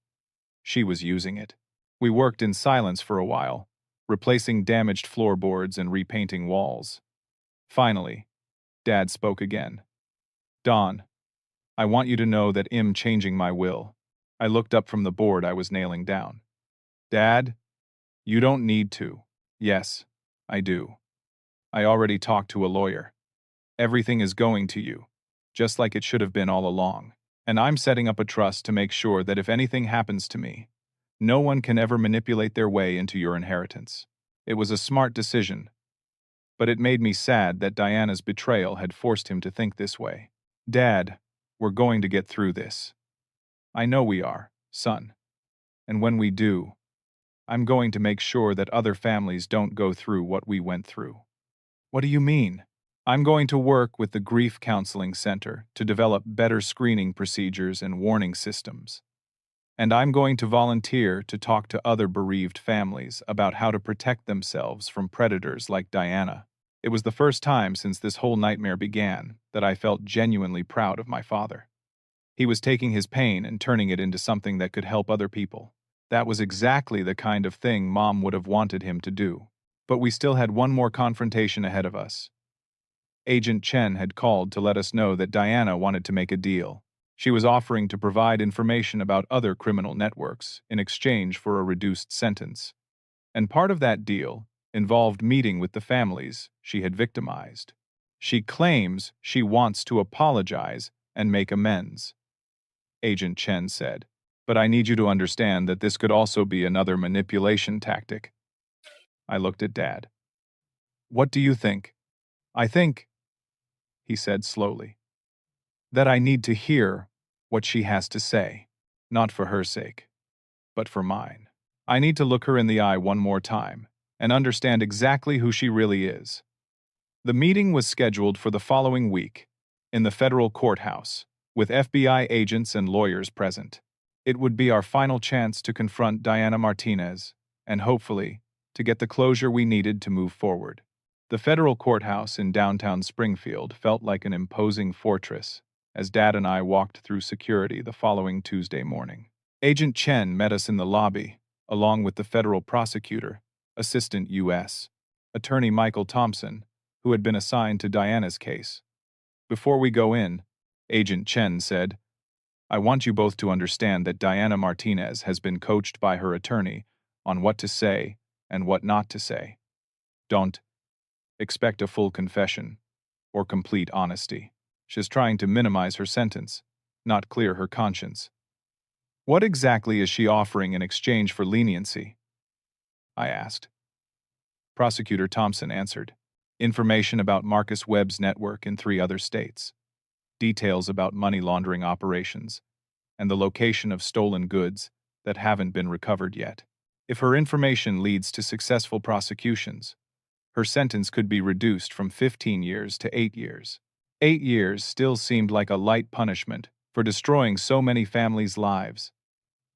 She was using it. We worked in silence for a while, replacing damaged floorboards and repainting walls. Finally, Dad spoke again. Dawn, I want you to know that I'm changing my will. I looked up from the board I was nailing down. Dad, you don't need to. Yes, I do. I already talked to a lawyer. Everything is going to you, just like it should have been all along. And I'm setting up a trust to make sure that if anything happens to me, no one can ever manipulate their way into your inheritance. It was a smart decision, but it made me sad that Diana's betrayal had forced him to think this way. Dad, we're going to get through this. I know we are, son. And when we do, I'm going to make sure that other families don't go through what we went through. What do you mean? I'm going to work with the Grief Counseling Center to develop better screening procedures and warning systems. And I'm going to volunteer to talk to other bereaved families about how to protect themselves from predators like Diana. It was the first time since this whole nightmare began that I felt genuinely proud of my father. He was taking his pain and turning it into something that could help other people. That was exactly the kind of thing Mom would have wanted him to do. But we still had one more confrontation ahead of us. Agent Chen had called to let us know that Diana wanted to make a deal. She was offering to provide information about other criminal networks in exchange for a reduced sentence. And part of that deal involved meeting with the families she had victimized. She claims she wants to apologize and make amends, Agent Chen said. But I need you to understand that this could also be another manipulation tactic. I looked at Dad. What do you think? I think, he said slowly, that I need to hear what she has to say, not for her sake, but for mine. I need to look her in the eye one more time and understand exactly who she really is. The meeting was scheduled for the following week in the federal courthouse, with FBI agents and lawyers present. It would be our final chance to confront Diana Martinez and hopefully to get the closure we needed to move forward. The federal courthouse in downtown Springfield felt like an imposing fortress as Dad and I walked through security the following Tuesday morning. Agent Chen met us in the lobby, along with the federal prosecutor, Assistant U.S. Attorney Michael Thompson, who had been assigned to Diana's case. Before we go in, Agent Chen said, I want you both to understand that Diana Martinez has been coached by her attorney on what to say and what not to say. Don't expect a full confession or complete honesty. She's trying to minimize her sentence, not clear her conscience. What exactly is she offering in exchange for leniency? I asked. Prosecutor Thompson answered, information about Marcus Webb's network in 3 other states, details about money laundering operations, and the location of stolen goods that haven't been recovered yet. If her information leads to successful prosecutions, her sentence could be reduced from 15 years to 8 years. 8 years still seemed like a light punishment for destroying so many families' lives.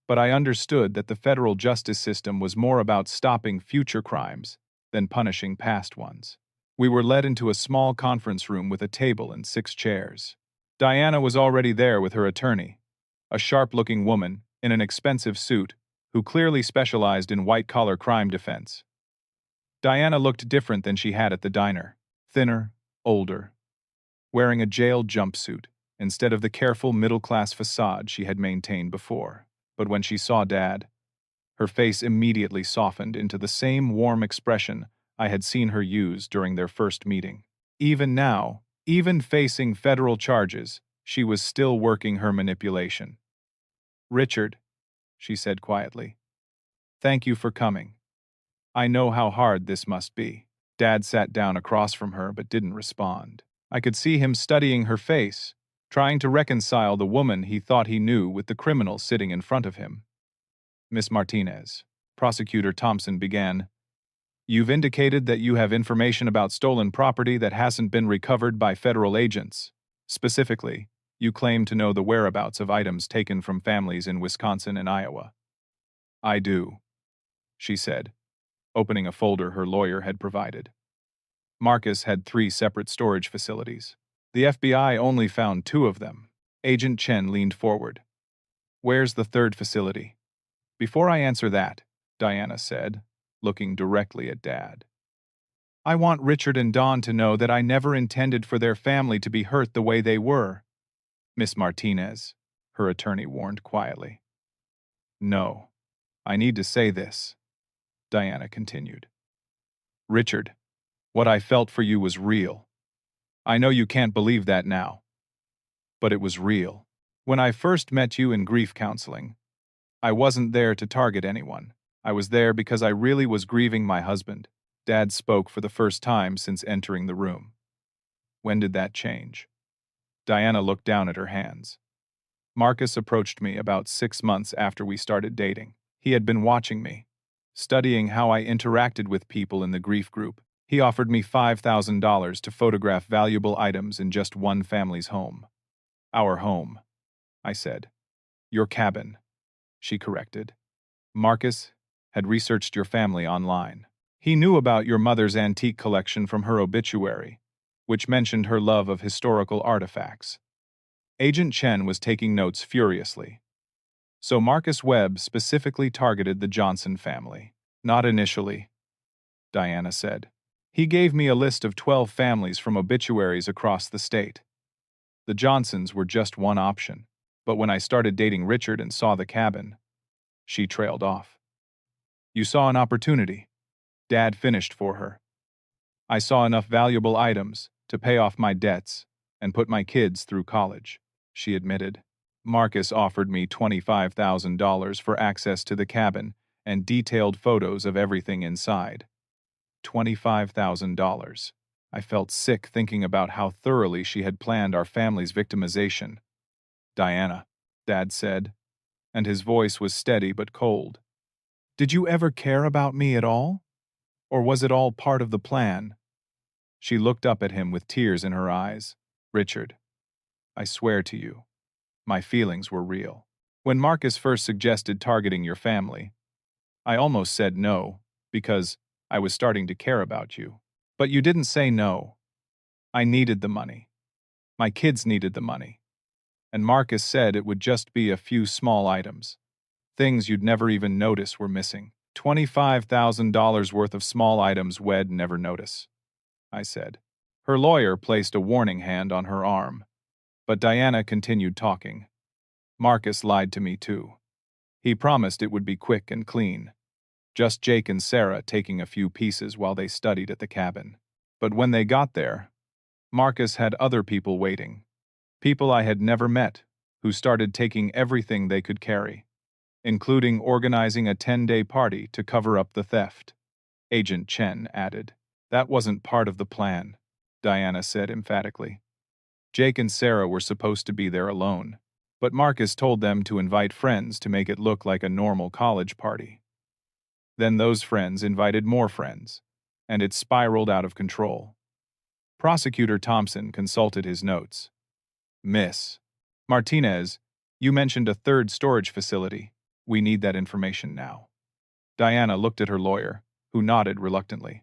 But I understood that the federal justice system was more about stopping future crimes than punishing past ones. We were led into a small conference room with a table and 6 chairs. Diana was already there with her attorney, a sharp-looking woman in an expensive suit who clearly specialized in white-collar crime defense. Diana looked different than she had at the diner, thinner, older, wearing a jail jumpsuit instead of the careful middle-class facade she had maintained before. But when she saw Dad, her face immediately softened into the same warm expression I had seen her use during their first meeting. Even now, even facing federal charges, she was still working her manipulation. Richard, she said quietly, thank you for coming. I know how hard this must be. Dad sat down across from her but didn't respond. I could see him studying her face, trying to reconcile the woman he thought he knew with the criminal sitting in front of him. Miss Martinez, Prosecutor Thompson began, you've indicated that you have information about stolen property that hasn't been recovered by federal agents. Specifically, you claim to know the whereabouts of items taken from families in Wisconsin and Iowa. I do, she said, opening a folder her lawyer had provided. Marcus had 3 separate storage facilities. The FBI only found 2 of them. Agent Chen leaned forward. Where's the 3rd facility? Before I answer that, Diana said, looking directly at Dad, I want Richard and Dawn to know that I never intended for their family to be hurt the way they were. Miss Martinez, her attorney warned quietly. No, I need to say this, Diana continued. Richard, what I felt for you was real. I know you can't believe that now, but it was real. When I first met you in grief counseling, I wasn't there to target anyone. I was there because I really was grieving my husband, Dad spoke for the first time since entering the room. When did that change? Diana looked down at her hands. Marcus approached me about 6 months after we started dating. He had been watching me, studying how I interacted with people in the grief group. He offered me $5,000 to photograph valuable items in just one family's home. Our home, I said. Your cabin, she corrected. Marcus had researched your family online. He knew about your mother's antique collection from her obituary, which mentioned her love of historical artifacts. Agent Chen was taking notes furiously. So Marcus Webb specifically targeted the Johnson family. Not initially, Diana said. He gave me a list of 12 families from obituaries across the state. The Johnsons were just one option, but when I started dating Richard and saw the cabin, she trailed off. You saw an opportunity. Dad finished for her. I saw enough valuable items to pay off my debts and put my kids through college, she admitted. Marcus offered me $25,000 for access to the cabin and detailed photos of everything inside. $25,000. I felt sick thinking about how thoroughly she had planned our family's victimization. Diana, Dad said, and his voice was steady but cold. Did you ever care about me at all? Or was it all part of the plan? She looked up at him with tears in her eyes. Richard, I swear to you, my feelings were real. When Marcus first suggested targeting your family, I almost said no, because I was starting to care about you. But you didn't say no. I needed the money. My kids needed the money. And Marcus said it would just be a few small items. Things you'd never even notice were missing. $25,000 worth of small items we'd never notice, I said. Her lawyer placed a warning hand on her arm, but Diana continued talking. Marcus lied to me too. He promised it would be quick and clean. Just Jake and Sarah taking a few pieces while they studied at the cabin. But when they got there, Marcus had other people waiting. People I had never met, who started taking everything they could carry, including organizing a 10-day party to cover up the theft. Agent Chen added. That wasn't part of the plan, Diana said emphatically. Jake and Sarah were supposed to be there alone, but Marcus told them to invite friends to make it look like a normal college party. Then those friends invited more friends, and it spiraled out of control. Prosecutor Thompson consulted his notes. Miss Martinez, you mentioned a third storage facility. We need that information now. Diana looked at her lawyer, who nodded reluctantly.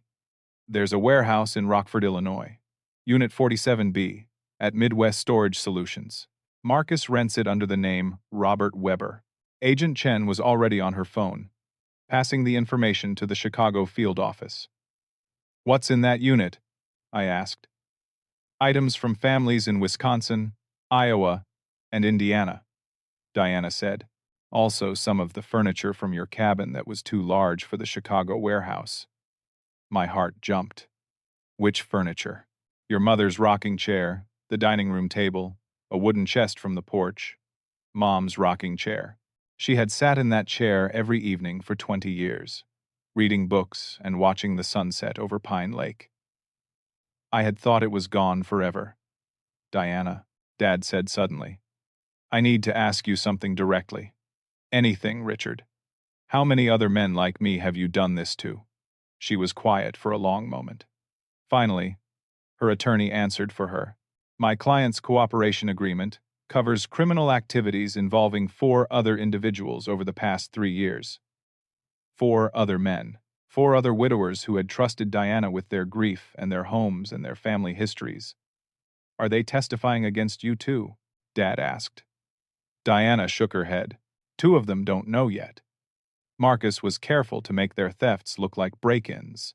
There's a warehouse in Rockford, Illinois. Unit 47B, at Midwest Storage Solutions. Marcus rents it under the name Robert Weber. Agent Chen was already on her phone, passing the information to the Chicago field office. What's in that unit? I asked. Items from families in Wisconsin, Iowa, and Indiana, Diana said. Also some of the furniture from your cabin that was too large for the Chicago warehouse. My heart jumped. Which furniture? Your mother's rocking chair, the dining room table, a wooden chest from the porch. Mom's rocking chair. She had sat in that chair every evening for 20 years, reading books and watching the sunset over Pine Lake. I had thought it was gone forever. Diana, Dad said suddenly. I need to ask you something directly. Anything, Richard. How many other men like me have you done this to? She was quiet for a long moment. Finally, her attorney answered for her. My client's cooperation agreement covers criminal activities involving 4 other individuals over the past 3 years. 4 other men. 4 other widowers who had trusted Diana with their grief and their homes and their family histories. Are they testifying against you too? Dad asked. Diana shook her head. 2 of them don't know yet. Marcus was careful to make their thefts look like break-ins.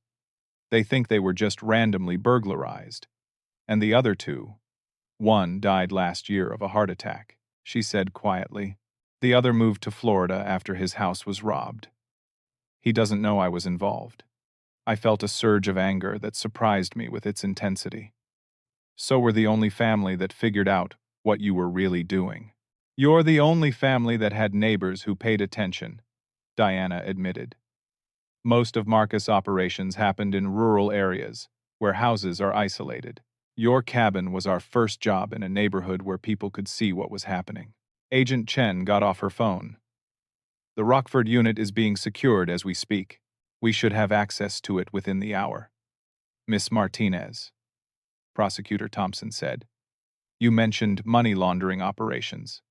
They think they were just randomly burglarized. And the other 2, one died last year of a heart attack, she said quietly. The other moved to Florida after his house was robbed. He doesn't know I was involved. I felt a surge of anger that surprised me with its intensity. So we're the only family that figured out what you were really doing. You're the only family that had neighbors who paid attention, Diana admitted. Most of Marcus' operations happened in rural areas, where houses are isolated. Your cabin was our first job in a neighborhood where people could see what was happening. Agent Chen got off her phone. The Rockford unit is being secured as we speak. We should have access to it within the hour. Miss Martinez, Prosecutor Thompson said. You mentioned money laundering operations.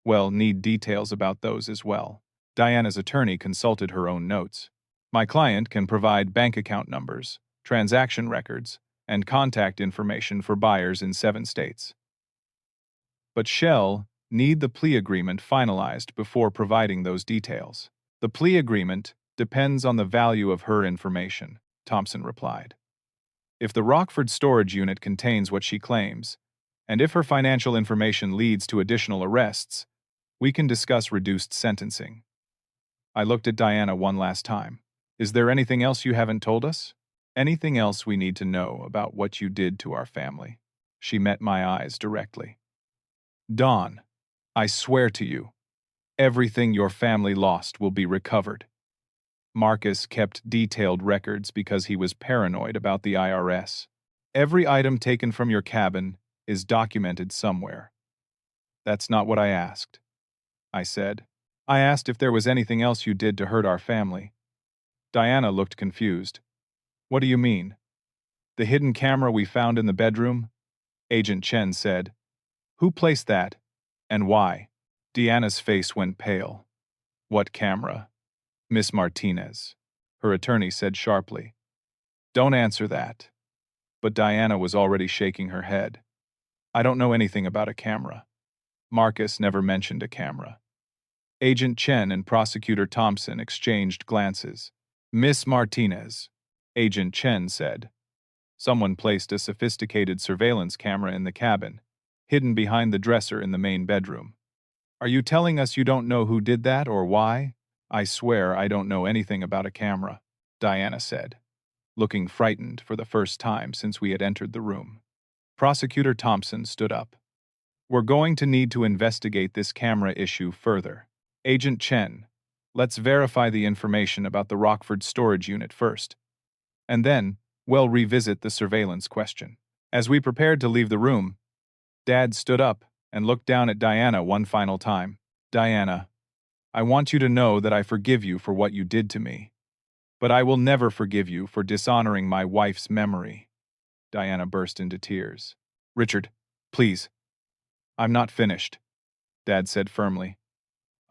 Well, need details about those as well. Diana's attorney consulted her own notes. My client can provide bank account numbers, transaction records, and contact information for buyers in 7 states. But Shell need the plea agreement finalized before providing those details. The plea agreement depends on the value of her information, Thompson replied. If the Rockford storage unit contains what she claims, and if her financial information leads to additional arrests, we can discuss reduced sentencing. I looked at Diana one last time. Is there anything else you haven't told us? Anything else we need to know about what you did to our family? She met my eyes directly. Dawn, I swear to you, everything your family lost will be recovered. Marcus kept detailed records because he was paranoid about the IRS. Every item taken from your cabin is documented somewhere. That's not what I asked, I said. I asked if there was anything else you did to hurt our family. Diana looked confused. What do you mean? The hidden camera we found in the bedroom? Agent Chen said. Who placed that, and why? Diana's face went pale. What camera? Miss Martinez, her attorney said sharply. Don't answer that. But Diana was already shaking her head. I don't know anything about a camera. Marcus never mentioned a camera. Agent Chen and Prosecutor Thompson exchanged glances. Miss Martinez, Agent Chen said. Someone placed a sophisticated surveillance camera in the cabin, hidden behind the dresser in the main bedroom. Are you telling us you don't know who did that or why? I swear I don't know anything about a camera, Diana said, looking frightened for the first time since we had entered the room. Prosecutor Thompson stood up. We're going to need to investigate this camera issue further. Agent Chen, let's verify the information about the Rockford storage unit first. And then, we'll revisit the surveillance question. As we prepared to leave the room, Dad stood up and looked down at Diana one final time. Diana, I want you to know that I forgive you for what you did to me. But I will never forgive you for dishonoring my wife's memory. Diana burst into tears. Richard, please. I'm not finished, Dad said firmly.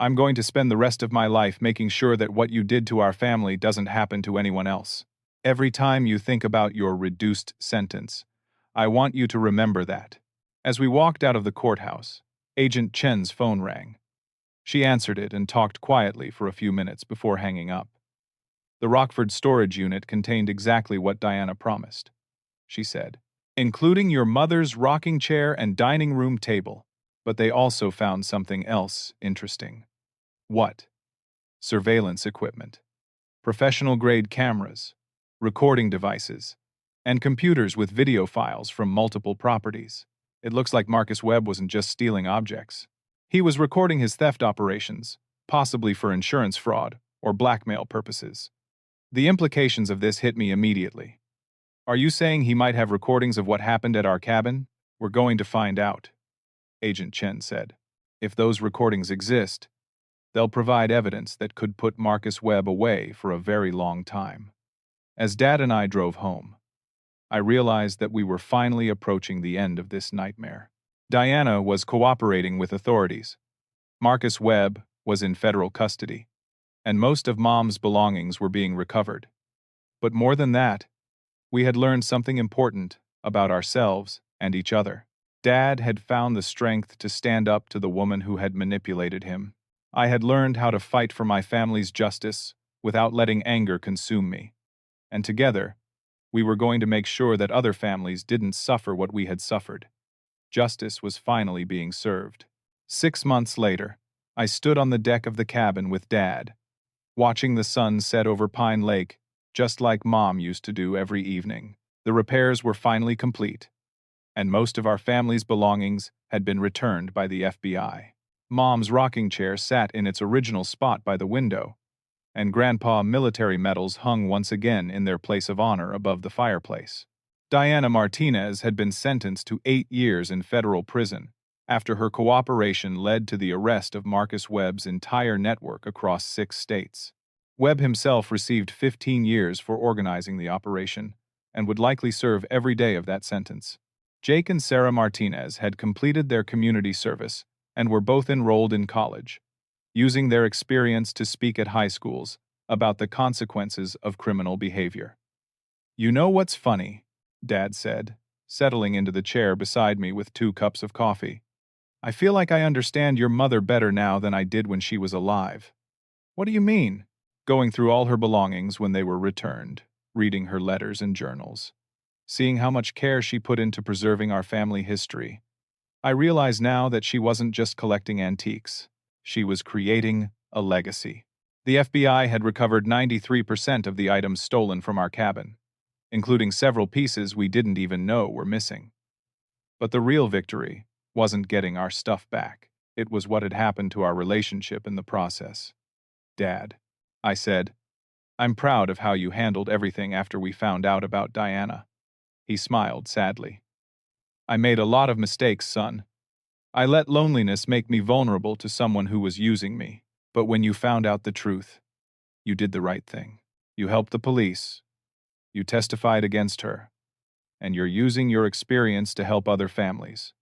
I'm going to spend the rest of my life making sure that what you did to our family doesn't happen to anyone else. Every time you think about your reduced sentence, I want you to remember that. As we walked out of the courthouse, Agent Chen's phone rang. She answered it and talked quietly for a few minutes before hanging up. The Rockford storage unit contained exactly what Diana promised, she said, including your mother's rocking chair and dining room table. But they also found something else interesting. What? Surveillance equipment, professional-grade cameras, recording devices, and computers with video files from multiple properties. It looks like Marcus Webb wasn't just stealing objects. He was recording his theft operations, possibly for insurance fraud or blackmail purposes. The implications of this hit me immediately. Are you saying he might have recordings of what happened at our cabin? We're going to find out, Agent Chen said. If those recordings exist, they'll provide evidence that could put Marcus Webb away for a very long time. As Dad and I drove home, I realized that we were finally approaching the end of this nightmare. Diana was cooperating with authorities. Marcus Webb was in federal custody, and most of Mom's belongings were being recovered. But more than that, we had learned something important about ourselves and each other. Dad had found the strength to stand up to the woman who had manipulated him. I had learned how to fight for my family's justice without letting anger consume me. And together, we were going to make sure that other families didn't suffer what we had suffered. Justice was finally being served. 6 months later, I stood on the deck of the cabin with Dad, watching the sun set over Pine Lake, just like Mom used to do every evening. The repairs were finally complete, and most of our family's belongings had been returned by the FBI. Mom's rocking chair sat in its original spot by the window, and Grandpa military medals hung once again in their place of honor above the fireplace. Diana Martinez had been sentenced to 8 years in federal prison after her cooperation led to the arrest of Marcus Webb's entire network across 6 states. Webb himself received 15 years for organizing the operation and would likely serve every day of that sentence. Jake and Sarah Martinez had completed their community service and were both enrolled in college, using their experience to speak at high schools about the consequences of criminal behavior. "You know what's funny?" Dad said, settling into the chair beside me with 2 cups of coffee. "I feel like I understand your mother better now than I did when she was alive." "What do you mean?" "Going through all her belongings when they were returned, reading her letters and journals, seeing how much care she put into preserving our family history. I realize now that she wasn't just collecting antiques. She was creating a legacy." The FBI had recovered 93% of the items stolen from our cabin, including several pieces we didn't even know were missing. But the real victory wasn't getting our stuff back. It was what had happened to our relationship in the process. "Dad," I said, "I'm proud of how you handled everything after we found out about Diana." He smiled sadly. "I made a lot of mistakes, son. I let loneliness make me vulnerable to someone who was using me. But when you found out the truth, you did the right thing. You helped the police. You testified against her. And you're using your experience to help other families."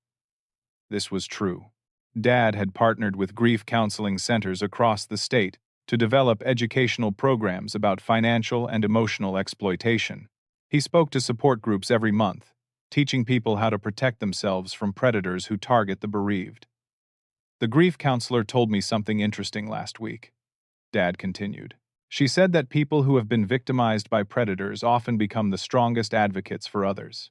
This was true. Dad had partnered with grief counseling centers across the state to develop educational programs about financial and emotional exploitation. He spoke to support groups every month, teaching people how to protect themselves from predators who target the bereaved. "The grief counselor told me something interesting last week," Dad continued. "She said that people who have been victimized by predators often become the strongest advocates for others.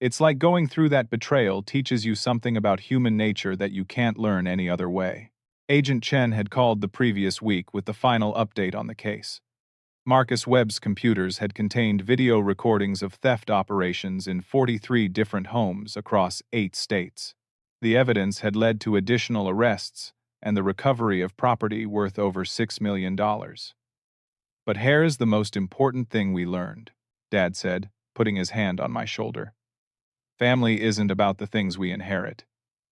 It's like going through that betrayal teaches you something about human nature that you can't learn any other way." Agent Chen had called the previous week with the final update on the case. Marcus Webb's computers had contained video recordings of theft operations in 43 different homes across 8 states. The evidence had led to additional arrests and the recovery of property worth over $6 million. "But here's the most important thing we learned," Dad said, putting his hand on my shoulder. "Family isn't about the things we inherit.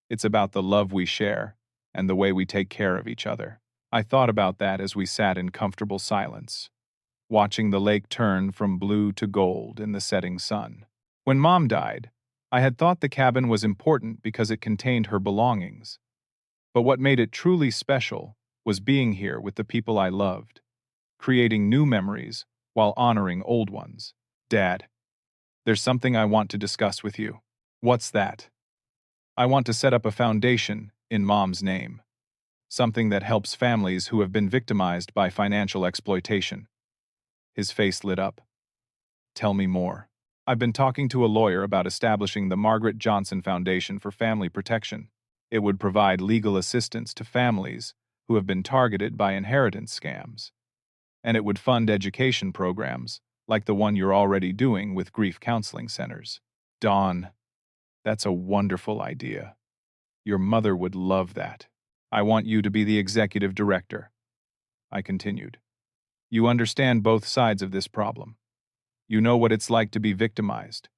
It's about the love we share and the way we take care of each other." I thought about that as we sat in comfortable silence, watching the lake turn from blue to gold in the setting sun. When Mom died, I had thought the cabin was important because it contained her belongings. But what made it truly special was being here with the people I loved, creating new memories while honoring old ones. "Dad, there's something I want to discuss with you." "What's that?" "I want to set up a foundation in Mom's name. Something that helps families who have been victimized by financial exploitation." His face lit up. "Tell me more." "I've been talking to a lawyer about establishing the Margaret Johnson Foundation for Family Protection. It would provide legal assistance to families who have been targeted by inheritance scams. And it would fund education programs, like the one you're already doing with grief counseling centers." "Dawn, that's a wonderful idea. Your mother would love that. I want you to be the executive director," I continued. "You understand both sides of this problem. You know what it's like to be victimized.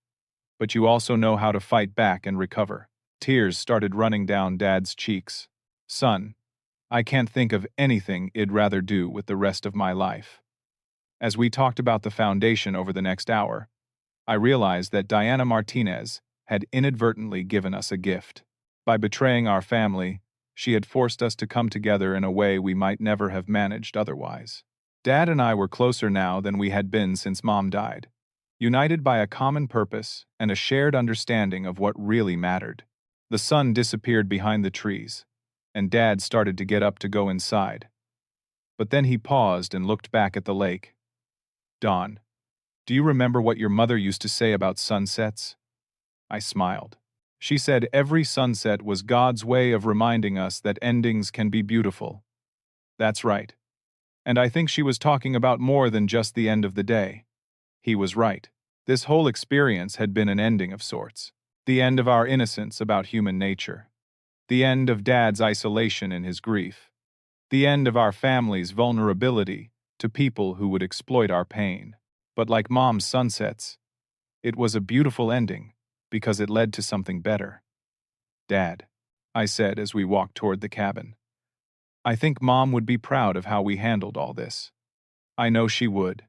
But you also know how to fight back and recover." Tears started running down Dad's cheeks. "Son, I can't think of anything I'd rather do with the rest of my life." As we talked about the foundation over the next hour, I realized that Diana Martinez had inadvertently given us a gift. By betraying our family, she had forced us to come together in a way we might never have managed otherwise. Dad and I were closer now than we had been since Mom died, united by a common purpose and a shared understanding of what really mattered. The sun disappeared behind the trees, and Dad started to get up to go inside. But then he paused and looked back at the lake. "Dawn, do you remember what your mother used to say about sunsets?" I smiled. "She said every sunset was God's way of reminding us that endings can be beautiful." "That's right. And I think she was talking about more than just the end of the day." He was right. This whole experience had been an ending of sorts. The end of our innocence about human nature. The end of Dad's isolation in his grief. The end of our family's vulnerability to people who would exploit our pain. But like Mom's sunsets, it was a beautiful ending because it led to something better. Dad, I said as we walked toward the cabin, I think Mom would be proud of how we handled all this. I know she would,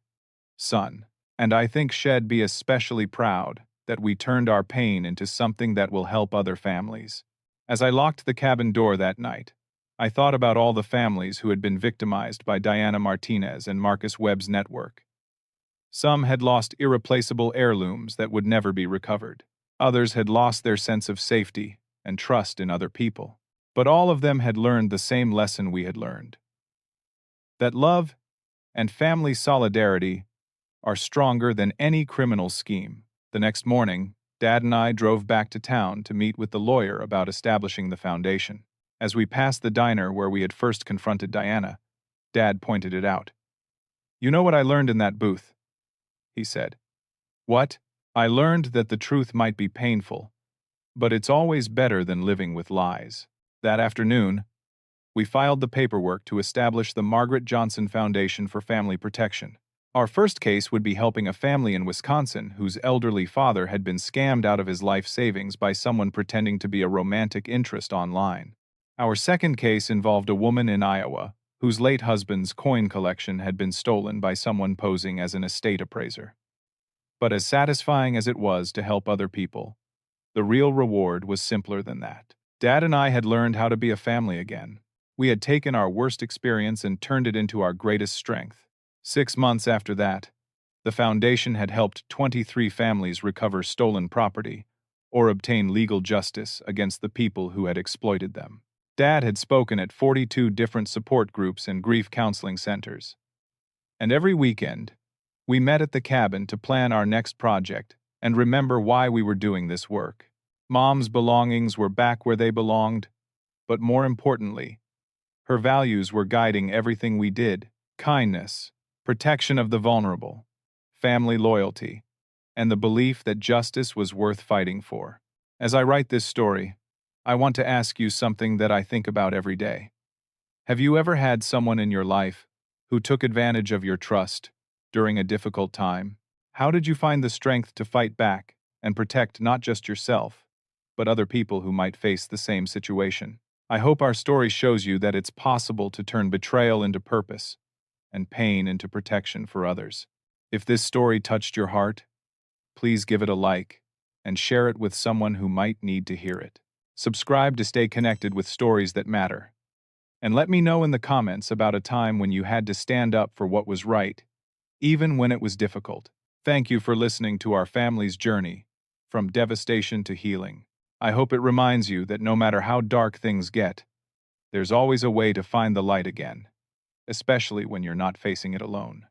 son, and I think she'd be especially proud that we turned our pain into something that will help other families. As I locked the cabin door that night, I thought about all the families who had been victimized by Diana Martinez and Marcus Webb's network. Some had lost irreplaceable heirlooms that would never be recovered. Others had lost their sense of safety and trust in other people. But all of them had learned the same lesson we had learned: that love and family solidarity are stronger than any criminal scheme. The next morning, Dad and I drove back to town to meet with the lawyer about establishing the foundation. As we passed the diner where we had first confronted Diana, Dad pointed it out. "You know what I learned in that booth?" he said. "What?" "I learned that the truth might be painful, but it's always better than living with lies." That afternoon, we filed the paperwork to establish the Margaret Johnson Foundation for Family Protection. Our first case would be helping a family in Wisconsin whose elderly father had been scammed out of his life savings by someone pretending to be a romantic interest online. Our second case involved a woman in Iowa whose late husband's coin collection had been stolen by someone posing as an estate appraiser. But as satisfying as it was to help other people, the real reward was simpler than that. Dad and I had learned how to be a family again. We had taken our worst experience and turned it into our greatest strength. 6 months after that, the foundation had helped 23 families recover stolen property or obtain legal justice against the people who had exploited them. Dad had spoken at 42 different support groups and grief counseling centers. And every weekend, we met at the cabin to plan our next project and remember why we were doing this work. Mom's belongings were back where they belonged, but more importantly, her values were guiding everything we did: kindness, protection of the vulnerable, family loyalty, and the belief that justice was worth fighting for. As I write this story, I want to ask you something that I think about every day. Have you ever had someone in your life who took advantage of your trust during a difficult time? How did you find the strength to fight back and protect not just yourself, but other people who might face the same situation? I hope our story shows you that it's possible to turn betrayal into purpose and pain into protection for others. If this story touched your heart, please give it a like and share it with someone who might need to hear it. Subscribe to stay connected with stories that matter. And let me know in the comments about a time when you had to stand up for what was right, even when it was difficult. Thank you for listening to our family's journey from devastation to healing. I hope it reminds you that no matter how dark things get, there's always a way to find the light again, especially when you're not facing it alone.